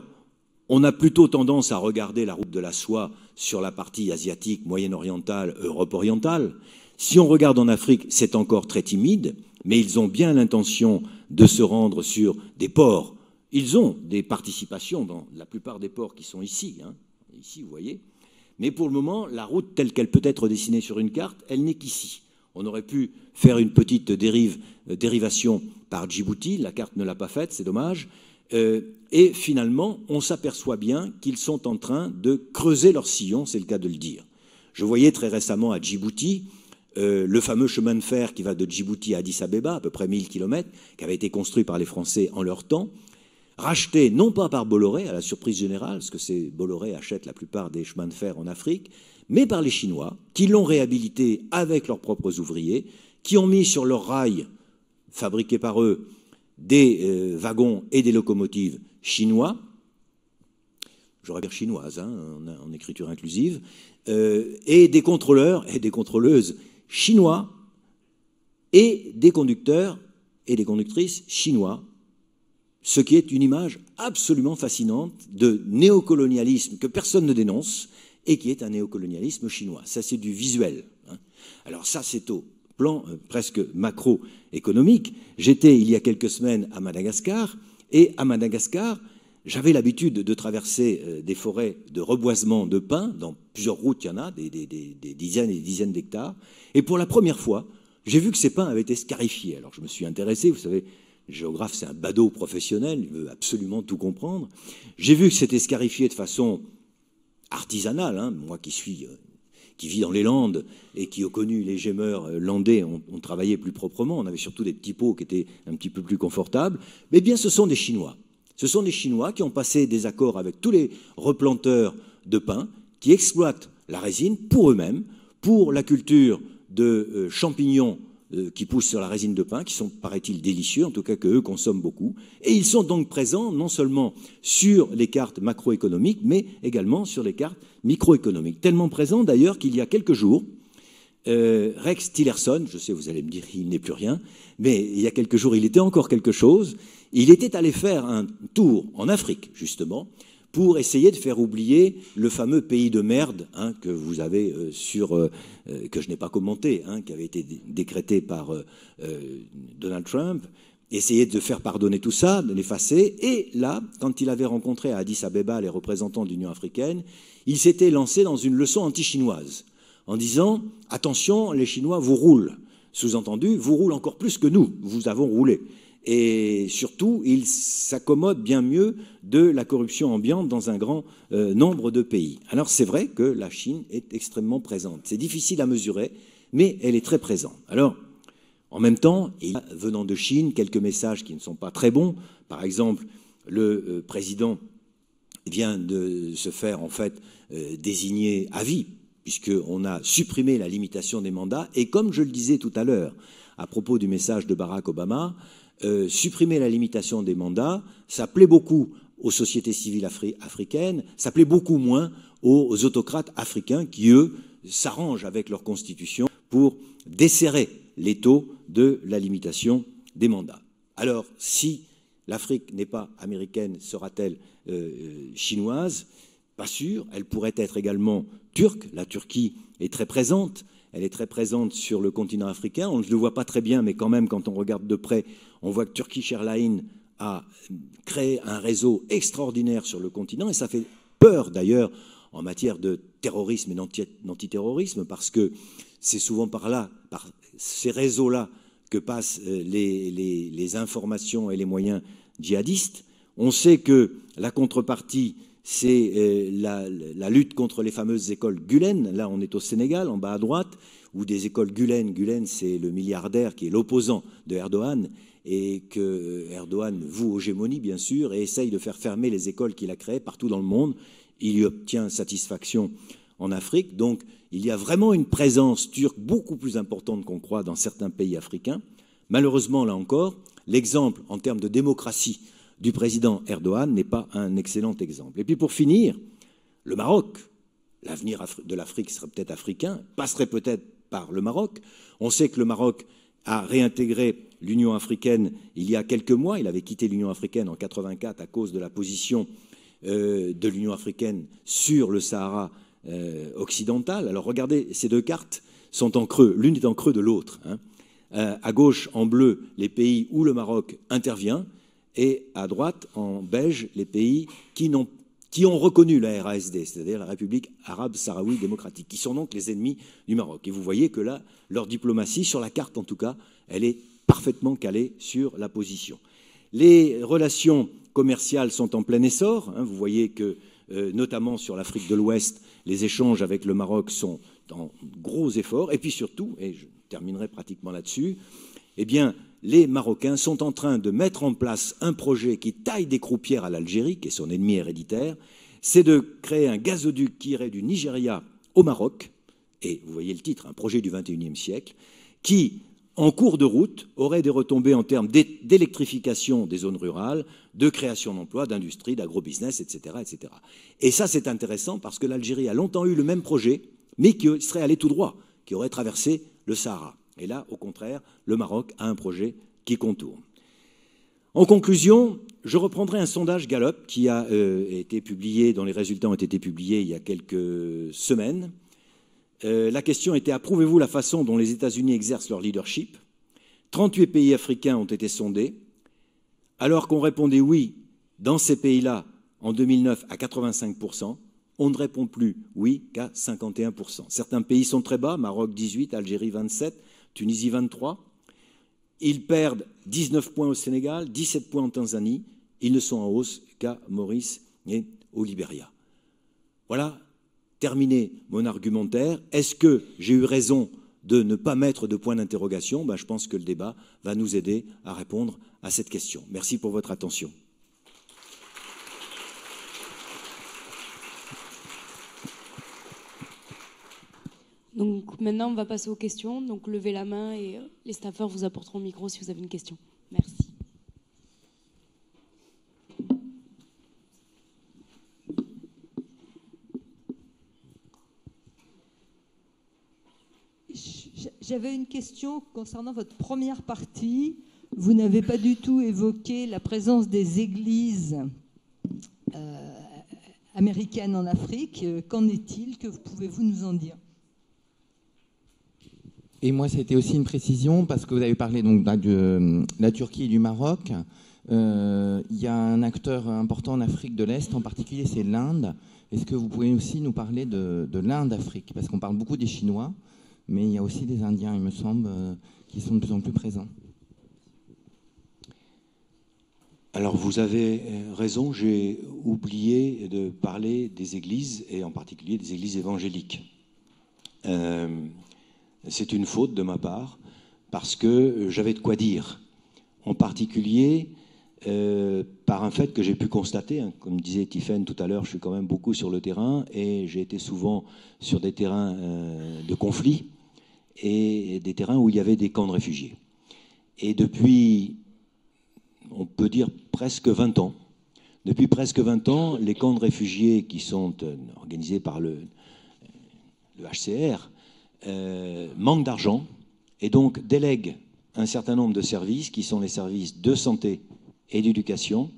on a plutôt tendance à regarder la route de la soie sur la partie asiatique, moyen-orientale, Europe orientale. Si on regarde en Afrique, c'est encore très timide, mais ils ont bien l'intention de se rendre sur des ports. Ils ont des participations dans la plupart des ports qui sont ici, ici vous voyez. Mais pour le moment, la route telle qu'elle peut être dessinée sur une carte, elle n'est qu'ici. On aurait pu faire une petite dérivation par Djibouti, la carte ne l'a pas faite, c'est dommage. Et finalement, on s'aperçoit bien qu'ils sont en train de creuser leur sillon, c'est le cas de le dire. Je voyais très récemment à Djibouti le fameux chemin de fer qui va de Djibouti à Addis Abeba, à peu près 1000 km, qui avait été construit par les Français en leur temps, racheté non pas par Bolloré, à la surprise générale, parce que Bolloré achète la plupart des chemins de fer en Afrique, mais par les Chinois, qui l'ont réhabilité avec leurs propres ouvriers, qui ont mis sur leurs rails, fabriqués par eux, des wagons et des locomotives chinois, j'aurais dire chinoises, en écriture inclusive, et des contrôleurs et des contrôleuses chinois et des conducteurs et des conductrices chinois, ce qui est une image absolument fascinante de néocolonialisme que personne ne dénonce et qui est un néocolonialisme chinois. Ça, c'est du visuel. Alors ça, c'est au plan presque macroéconomique. J'étais il y a quelques semaines à Madagascar, et à Madagascar, j'avais l'habitude de traverser des forêts de reboisement de pins. Dans plusieurs routes, il y en a, des dizaines et des dizaines d'hectares. Et pour la première fois, j'ai vu que ces pins avaient été scarifiés. Alors je me suis intéressé, vous savez, le géographe, c'est un badaud professionnel, il veut absolument tout comprendre. J'ai vu que c'était scarifié de façon artisanale. Moi qui vis dans les Landes et qui ai connu les gémeurs landais, on travaillait plus proprement, on avait surtout des petits pots qui étaient un petit peu plus confortables. Mais bien, ce sont des Chinois. Ce sont des Chinois qui ont passé des accords avec tous les replanteurs de pin qui exploitent la résine pour eux-mêmes, pour la culture de champignons qui poussent sur la résine de pin, qui sont, paraît-il, délicieux, en tout cas qu'eux consomment beaucoup. Et ils sont donc présents non seulement sur les cartes macroéconomiques, mais également sur les cartes microéconomiques. Tellement présents d'ailleurs qu'il y a quelques jours, Rex Tillerson, je sais, vous allez me dire, il n'est plus rien, mais il y a quelques jours, il était encore quelque chose. Il était allé faire un tour en Afrique, justement, pour essayer de faire oublier le fameux pays de merde que vous avez que je n'ai pas commenté, qui avait été décrété par Donald Trump, essayer de faire pardonner tout ça, de l'effacer. Et là, quand il avait rencontré à Addis Abeba les représentants de l'Union africaine, il s'était lancé dans une leçon anti-chinoise, en disant « Attention, les Chinois vous roulent ». Sous-entendu, vous roulez encore plus que nous, vous avons roulé. Et surtout, il s'accommode bien mieux de la corruption ambiante dans un grand nombre de pays. Alors c'est vrai que la Chine est extrêmement présente. C'est difficile à mesurer, mais elle est très présente. Alors, en même temps, il y a, venant de Chine, quelques messages qui ne sont pas très bons. Par exemple, le président vient de se faire en fait désigner à vie, puisqu'on a supprimé la limitation des mandats. Et comme je le disais tout à l'heure, à propos du message de Barack Obama, supprimer la limitation des mandats, ça plaît beaucoup aux sociétés civiles africaines, ça plaît beaucoup moins aux autocrates africains qui, eux, s'arrangent avec leur constitution pour desserrer l'étau de la limitation des mandats. Alors, si l'Afrique n'est pas américaine, sera-t-elle chinoise? Pas sûr. Elle pourrait être également turque. La Turquie est très présente. Elle est très présente sur le continent africain. On ne le voit pas très bien, mais quand même, quand on regarde de près, on voit que Turkish Airlines a créé un réseau extraordinaire sur le continent, et ça fait peur d'ailleurs en matière de terrorisme et d'antiterrorisme, parce que c'est souvent par là, par ces réseaux-là, que passent les informations et les moyens djihadistes. On sait que la contrepartie, c'est la lutte contre les fameuses écoles Gülen. Là, on est au Sénégal, en bas à droite, où des écoles Gülen. Gülen, c'est le milliardaire qui est l'opposant de Erdogan, et que Erdogan voue aux gémonies, bien sûr, et essaye de faire fermer les écoles qu'il a créées partout dans le monde. Il y obtient satisfaction en Afrique. Donc, il y a vraiment une présence turque beaucoup plus importante qu'on croit dans certains pays africains. Malheureusement, là encore, l'exemple en termes de démocratie du président Erdogan n'est pas un excellent exemple. Et puis pour finir, le Maroc, l'avenir de l'Afrique serait peut-être africain, passerait peut-être par le Maroc. On sait que le Maroc a réintégré l'Union africaine il y a quelques mois. Il avait quitté l'Union africaine en 1984 à cause de la position de l'Union africaine sur le Sahara occidental. Alors regardez, ces deux cartes sont en creux, l'une est en creux de l'autre. À gauche, en bleu, les pays où le Maroc intervient, et à droite, en beige, les pays qui ont reconnu la RASD, c'est-à-dire la République arabe sahraoui démocratique, qui sont donc les ennemis du Maroc. Et vous voyez que là, leur diplomatie, sur la carte en tout cas, elle est parfaitement calée sur la position. Les relations commerciales sont en plein essor. Vous voyez que, notamment sur l'Afrique de l'Ouest, les échanges avec le Maroc sont en gros efforts. Et puis surtout, et je terminerai pratiquement là-dessus, eh bien, les Marocains sont en train de mettre en place un projet qui taille des croupières à l'Algérie, qui est son ennemi héréditaire. C'est de créer un gazoduc qui irait du Nigeria au Maroc, et vous voyez le titre, un projet du XXIe siècle, qui, en cours de route, aurait des retombées en termes d'électrification des zones rurales, de création d'emplois, d'industrie, d'agrobusiness, etc., etc. Et ça, c'est intéressant parce que l'Algérie a longtemps eu le même projet, mais qui serait allé tout droit, qui aurait traversé le Sahara. Et là, au contraire, le Maroc a un projet qui contourne. En conclusion, je reprendrai un sondage Gallup qui a été publié, dont les résultats ont été publiés il y a quelques semaines. La question était « Approuvez-vous la façon dont les États-Unis exercent leur leadership ?» 38 pays africains ont été sondés. Alors qu'on répondait oui dans ces pays-là en 2009 à 85%, on ne répond plus oui qu'à 51%. Certains pays sont très bas, Maroc 18, Algérie 27, Tunisie 23. Ils perdent 19 points au Sénégal, 17 points en Tanzanie. Ils ne sont en hausse qu'à Maurice et au Libéria. Voilà, terminé mon argumentaire. Est-ce que j'ai eu raison de ne pas mettre de point d'interrogation? Je pense que le débat va nous aider à répondre à cette question. Merci pour votre attention. Donc maintenant, on va passer aux questions. Donc levez la main et les staffeurs vous apporteront le micro si vous avez une question. Merci. J'avais une question concernant votre première partie. Vous n'avez pas du tout évoqué la présence des églises américaines en Afrique. Qu'en est-il? Que pouvez-vous nous en dire? Et moi, ça a été aussi une précision, parce que vous avez parlé donc de la Turquie et du Maroc. Il y a un acteur important en Afrique de l'Est, en particulier, c'est l'Inde. Est-ce que vous pouvez aussi nous parler de l'Inde-Afrique? Parce qu'on parle beaucoup des Chinois, mais il y a aussi des Indiens, il me semble, qui sont de plus en plus présents. Alors vous avez raison, j'ai oublié de parler des églises, et en particulier des églises évangéliques. C'est une faute de ma part, parce que j'avais de quoi dire. En particulier, par un fait que j'ai pu constater, hein, comme disait Tiffaine tout à l'heure, je suis quand même beaucoup sur le terrain, et j'ai été souvent sur des terrains de conflit, et des terrains où il y avait des camps de réfugiés. Et depuis, on peut dire presque 20 ans, depuis presque 20 ans, les camps de réfugiés qui sont organisés par le HCR manquent d'argent et donc délèguent un certain nombre de services qui sont les services de santé et d'éducation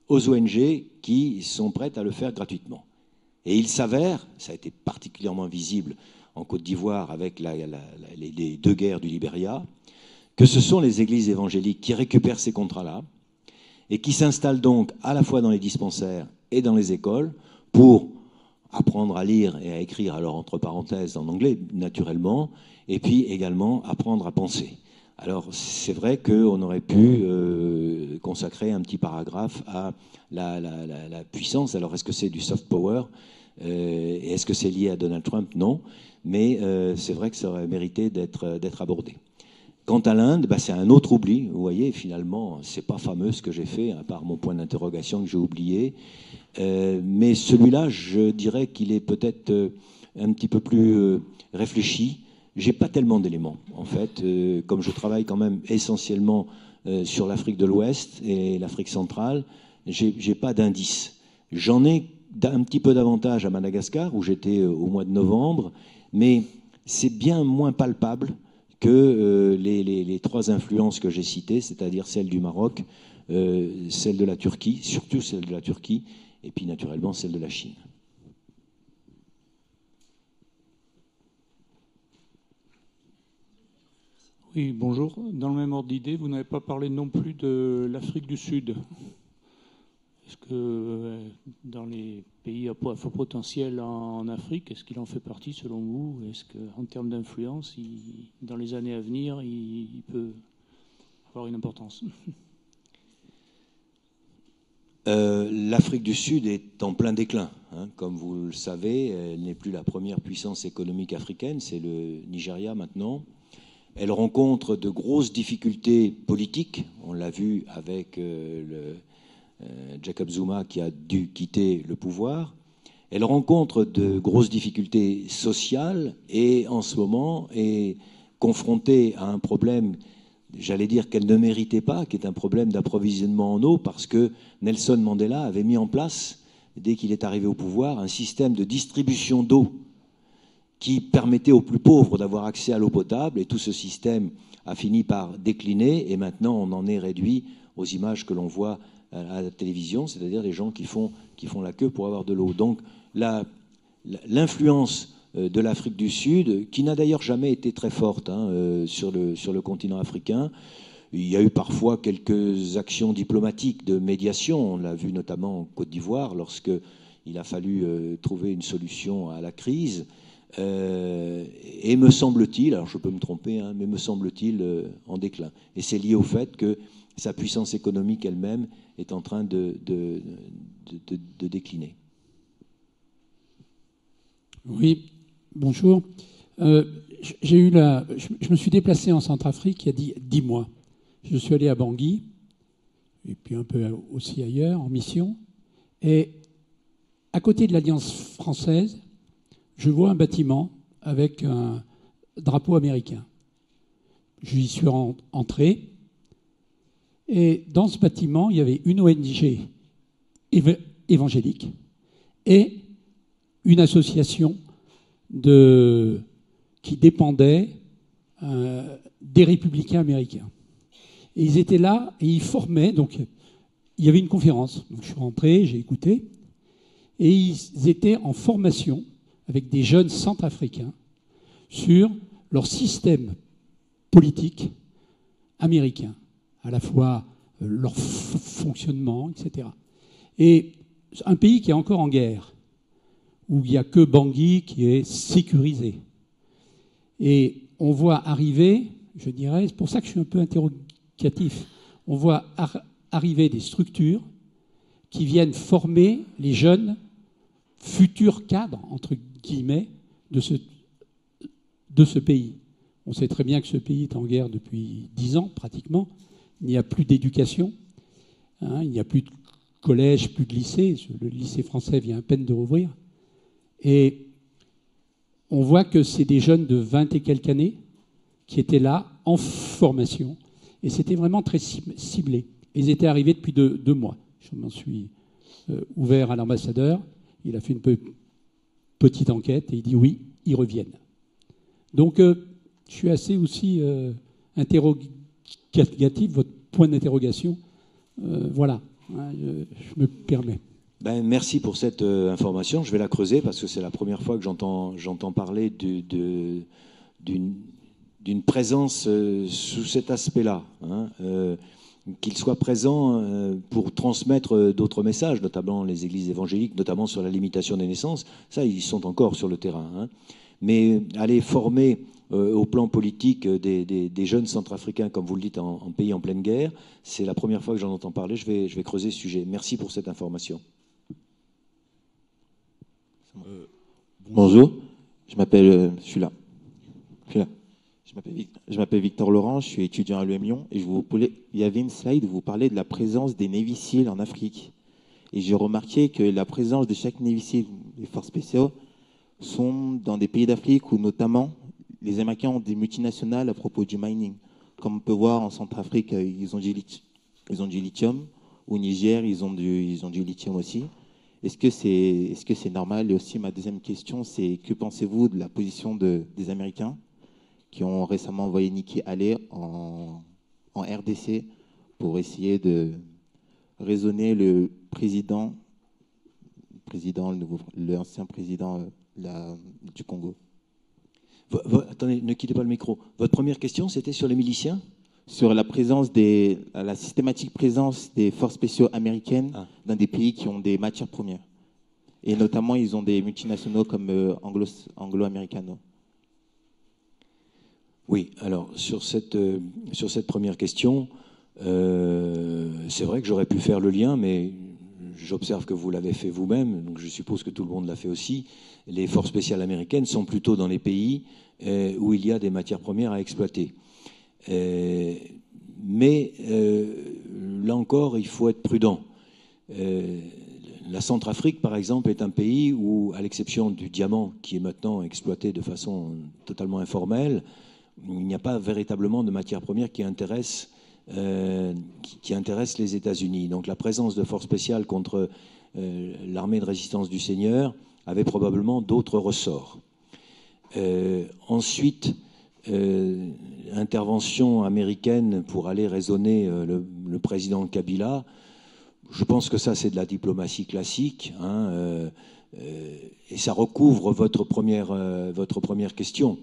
aux ONG qui sont prêtes à le faire gratuitement. Et il s'avère, ça a été particulièrement visible en Côte d'Ivoire avec les deux guerres du Libéria, que ce sont les églises évangéliques qui récupèrent ces contrats-là et qui s'installent donc à la fois dans les dispensaires et dans les écoles pour apprendre à lire et à écrire, alors entre parenthèses en anglais naturellement, et puis également apprendre à penser. Alors c'est vrai qu'on aurait pu consacrer un petit paragraphe à la puissance. Alors est-ce que c'est du soft power et est-ce que c'est lié à Donald Trump? Non, mais c'est vrai que ça aurait mérité d'être abordé. Quant à l'Inde, c'est un autre oubli. Vous voyez, finalement, c'est pas fameux ce que j'ai fait, à part mon point d'interrogation que j'ai oublié. Mais celui-là, je dirais qu'il est peut-être un petit peu plus réfléchi. J'ai pas tellement d'éléments, en fait. Comme je travaille quand même essentiellement sur l'Afrique de l'Ouest et l'Afrique centrale, j'ai pas d'indices. J'en ai un petit peu davantage à Madagascar, où j'étais au mois de novembre, mais c'est bien moins palpable que les trois influences que j'ai citées, c'est-à-dire celle du Maroc, celle de la Turquie, surtout celle de la Turquie, et puis naturellement celle de la Chine. Oui, bonjour. Dans le même ordre d'idée, vous n'avez pas parlé non plus de l'Afrique du Sud. Est-ce que dans les pays à fort potentiel en Afrique, est-ce qu'il en fait partie selon vous? Est-ce qu'en termes d'influence, dans les années à venir, il peut avoir une importance? L'Afrique du Sud est en plein déclin. Hein. Comme vous le savez, elle n'est plus la première puissance économique africaine, c'est le Nigeria maintenant. Elle rencontre de grosses difficultés politiques. On l'a vu avec Jacob Zuma qui a dû quitter le pouvoir. Elle rencontre de grosses difficultés sociales et en ce moment est confrontée à un problème, j'allais dire qu'elle ne méritait pas, qui est un problème d'approvisionnement en eau, parce que Nelson Mandela avait mis en place, dès qu'il est arrivé au pouvoir, un système de distribution d'eau qui permettait aux plus pauvres d'avoir accès à l'eau potable, et tout ce système a fini par décliner, et maintenant on en est réduit aux images que l'on voit à la télévision, c'est-à-dire les gens qui font la queue pour avoir de l'eau. Donc l'influence de l'Afrique du Sud, qui n'a d'ailleurs jamais été très forte sur le continent africain, il y a eu parfois quelques actions diplomatiques de médiation, on l'a vu notamment en Côte d'Ivoire, lorsqu'il a fallu trouver une solution à la crise. Et me semble-t-il, alors je peux me tromper, mais me semble-t-il en déclin. Et c'est lié au fait que sa puissance économique elle-même est en train de décliner. Oui, bonjour. Je me suis déplacé en Centrafrique il y a 10 mois. Je suis allé à Bangui, et puis un peu aussi ailleurs, en mission. Et à côté de l'Alliance française, je vois un bâtiment avec un drapeau américain. J'y suis entré, et dans ce bâtiment, il y avait une ONG évangélique et une association qui dépendait des républicains américains. Et ils étaient là et ils formaient, donc il y avait une conférence. Donc je suis rentré, j'ai écouté, et ils étaient en formation avec des jeunes centrafricains sur leur système politique américain, à la fois leur fonctionnement, etc. Et un pays qui est encore en guerre, où il n'y a que Bangui qui est sécurisé. Et on voit arriver, je dirais, c'est pour ça que je suis un peu interrogatif, on voit arriver des structures qui viennent former les jeunes futurs cadres, entre guillemets, de ce pays. On sait très bien que ce pays est en guerre depuis 10 ans, pratiquement. Il n'y a plus d'éducation, il n'y a plus de collège, plus de lycée. Le lycée français vient à peine de rouvrir. Et on voit que c'est des jeunes de 20 et quelques années qui étaient là, en formation. Et c'était vraiment très ciblé. Ils étaient arrivés depuis 2 mois. Je m'en suis ouvert à l'ambassadeur. Il a fait une petite enquête et il dit oui, ils reviennent. Donc, je suis assez aussi interrogatif, votre point d'interrogation. Voilà, je me permets. Ben, merci pour cette information. Je vais la creuser parce que c'est la première fois que j'entends parler d'une présence sous cet aspect-là. Qu'il soit présent pour transmettre d'autres messages, notamment les églises évangéliques, notamment sur la limitation des naissances. Ça, ils sont encore sur le terrain. Mais aller former au plan politique des jeunes centrafricains, comme vous le dites, en pays en pleine guerre, c'est la première fois que j'en entends parler. Je vais creuser ce sujet. Merci pour cette information. Bonjour, je m'appelle... je suis là. Je m'appelle Victor Laurent, je suis étudiant à l'UM Lyon et il y avait une slide où vous parlez de la présence des Navy Seals en Afrique. Et j'ai remarqué que la présence de chaque Navy Seal, les forces spéciales, sont dans des pays d'Afrique où notamment les Américains ont des multinationales à propos du mining. Comme on peut voir en Centrafrique, ils ont du lithium. Au Niger, ils ont du lithium aussi. Est-ce que c'est normal? Et aussi, ma deuxième question, c'est que pensez-vous de la position des Américains qui ont récemment envoyé Nikki Haley en RDC pour essayer de raisonner l'ancien président du Congo. Attendez, ne quittez pas le micro. Votre première question, c'était sur les miliciens? Sur la systématique présence des forces spéciales américaines dans des pays qui ont des matières premières. Et notamment, ils ont des multinationaux comme Anglo-Americano. Oui, alors sur cette première question, c'est vrai que j'aurais pu faire le lien, mais j'observe que vous l'avez fait vous-même, donc je suppose que tout le monde l'a fait aussi. Les forces spéciales américaines sont plutôt dans les pays où il y a des matières premières à exploiter. Mais là encore, il faut être prudent. La Centrafrique, par exemple, est un pays où, à l'exception du diamant, qui est maintenant exploité de façon totalement informelle, il n'y a pas véritablement de matières premières qui intéressent les États-Unis. Donc la présence de forces spéciales contre l'armée de résistance du Seigneur avait probablement d'autres ressorts. Ensuite, intervention américaine pour aller raisonner le président Kabila, je pense que ça c'est de la diplomatie classique, et ça recouvre votre première question.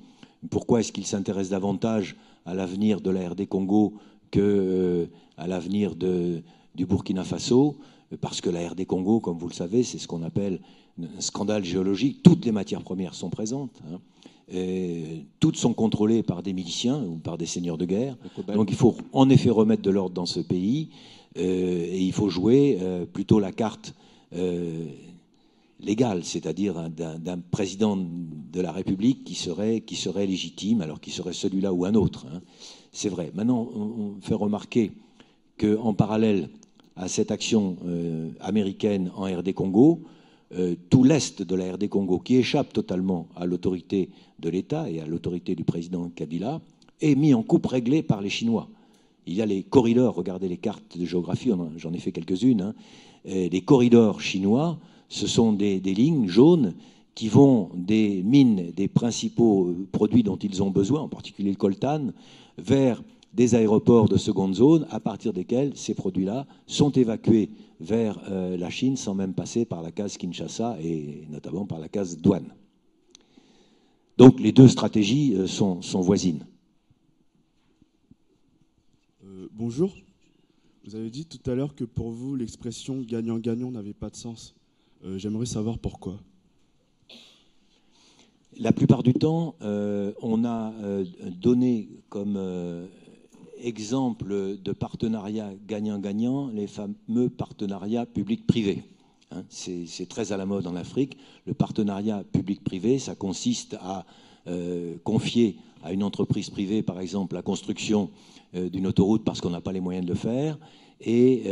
Pourquoi est-ce qu'il s'intéresse davantage à l'avenir de la RD Congo qu'à l'avenir du Burkina Faso? Parce que la RD Congo, comme vous le savez, c'est ce qu'on appelle un scandale géologique. Toutes les matières premières sont présentes. Toutes sont contrôlées par des miliciens ou par des seigneurs de guerre. Donc il faut en effet remettre de l'ordre dans ce pays et il faut jouer plutôt la carte légale, c'est-à-dire d'un président de la République qui serait légitime, alors qu'il serait celui-là ou un autre. C'est vrai. Maintenant, on fait remarquer qu'en parallèle à cette action américaine en RD Congo, tout l'est de la RD Congo, qui échappe totalement à l'autorité de l'État et à l'autorité du président Kabila, est mis en coupe réglée par les Chinois. Il y a les corridors, regardez les cartes de géographie, j'en ai fait quelques-unes, hein. Les corridors chinois, ce sont des lignes jaunes qui vont des mines, des principaux produits dont ils ont besoin, en particulier le coltan, vers des aéroports de seconde zone, à partir desquels ces produits-là sont évacués vers la Chine sans même passer par la case Kinshasa et notamment par la case douane. Donc les deux stratégies sont voisines. Bonjour. Vous avez dit tout à l'heure que pour vous, l'expression gagnant-gagnant n'avait pas de sens. J'aimerais savoir pourquoi. La plupart du temps, on a donné comme exemple de partenariat gagnant-gagnant les fameux partenariats public-privé. Hein, c'est très à la mode en Afrique. Le partenariat public-privé, ça consiste à confier à une entreprise privée, par exemple, la construction d'une autoroute parce qu'on n'a pas les moyens de le faire, et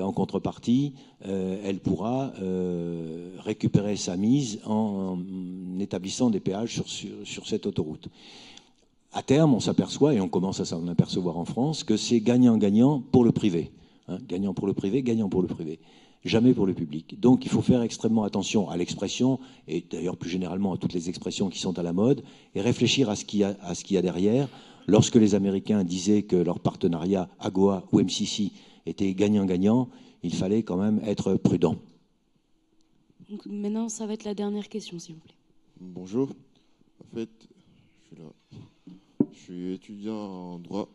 en contrepartie, elle pourra récupérer sa mise en établissant des péages sur cette autoroute. À terme, on s'aperçoit, et on commence à s'en apercevoir en France, que c'est gagnant-gagnant pour le privé. Hein, gagnant pour le privé, gagnant pour le privé. Jamais pour le public. Donc il faut faire extrêmement attention à l'expression, et d'ailleurs plus généralement à toutes les expressions qui sont à la mode, et réfléchir à ce qu'il y a derrière. Lorsque les Américains disaient que leur partenariat AGOA ou MCC était gagnant-gagnant, il fallait quand même être prudent. Donc maintenant, ça va être la dernière question, s'il vous plaît. Bonjour. En fait, je suis là. Je suis étudiant en droit.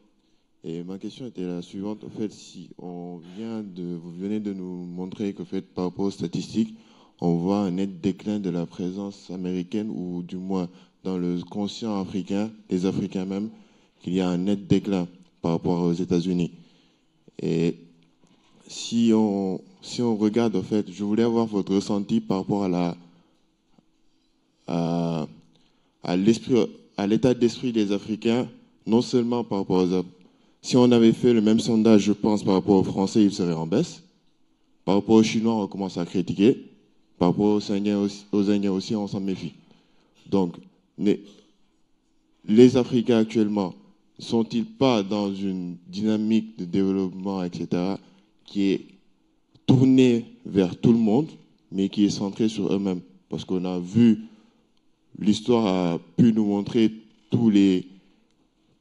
Et ma question était la suivante. En fait, si vous venez de nous montrer qu'en fait, par rapport aux statistiques, on voit un net déclin de la présence américaine, ou du moins dans le conscient africain, des Africains même, qu'il y a un net déclin par rapport aux États-Unis. Et si on regarde, en fait, je voulais avoir votre ressenti par rapport à l'état d'esprit des Africains, non seulement par rapport aux... Si on avait fait le même sondage, je pense, par rapport aux Français, ils seraient en baisse. Par rapport aux Chinois, on commence à critiquer. Par rapport aux Indiens aussi, on s'en méfie. Donc, les Africains actuellement, ne sont-ils pas dans une dynamique de développement, etc., qui est tournée vers tout le monde, mais qui est centrée sur eux-mêmes? Parce qu'on a vu, l'histoire a pu nous montrer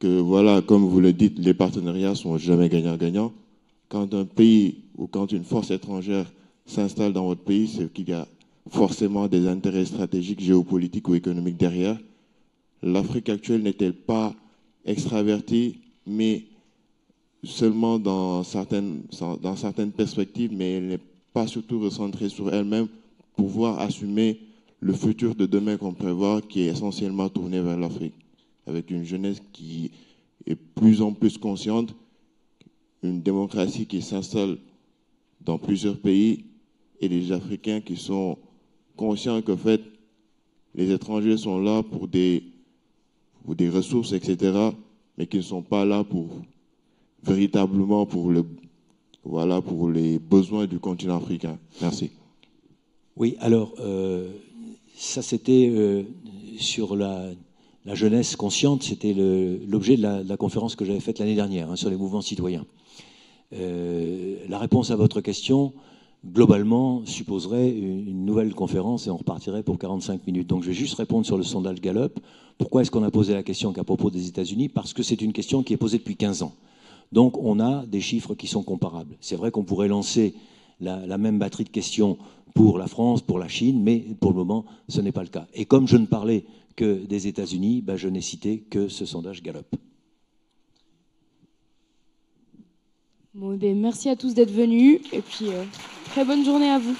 que voilà, comme vous le dites, les partenariats sont jamais gagnant-gagnant. Quand un pays ou quand une force étrangère s'installe dans votre pays, c'est qu'il y a forcément des intérêts stratégiques, géopolitiques ou économiques derrière. L'Afrique actuelle n'est-elle pas extravertie, mais seulement dans certaines perspectives, mais elle n'est pas surtout recentrée sur elle-même pour pouvoir assumer le futur de demain qu'on prévoit, qui est essentiellement tourné vers l'Afrique, avec une jeunesse qui est plus en plus consciente, une démocratie qui s'installe dans plusieurs pays, et les Africains qui sont conscients qu'en fait, les étrangers sont là pour des ressources, etc., mais qui ne sont pas là véritablement pour les besoins du continent africain. Merci. Oui, alors, ça c'était sur la jeunesse consciente, c'était l'objet de la conférence que j'avais faite l'année dernière, hein, sur les mouvements citoyens. La réponse à votre question, globalement, supposerait une nouvelle conférence et on repartirait pour 45 minutes. Donc je vais juste répondre sur le sondage Gallup. Pourquoi est-ce qu'on a posé la question qu'à propos des États-Unis? Parce que c'est une question qui est posée depuis 15 ans. Donc on a des chiffres qui sont comparables. C'est vrai qu'on pourrait lancer la même batterie de questions pour la France, pour la Chine, mais pour le moment, ce n'est pas le cas. Et comme je ne parlais que des États-Unis, je n'ai cité que ce sondage Gallup. Bon, merci à tous d'être venus et puis très bonne journée à vous.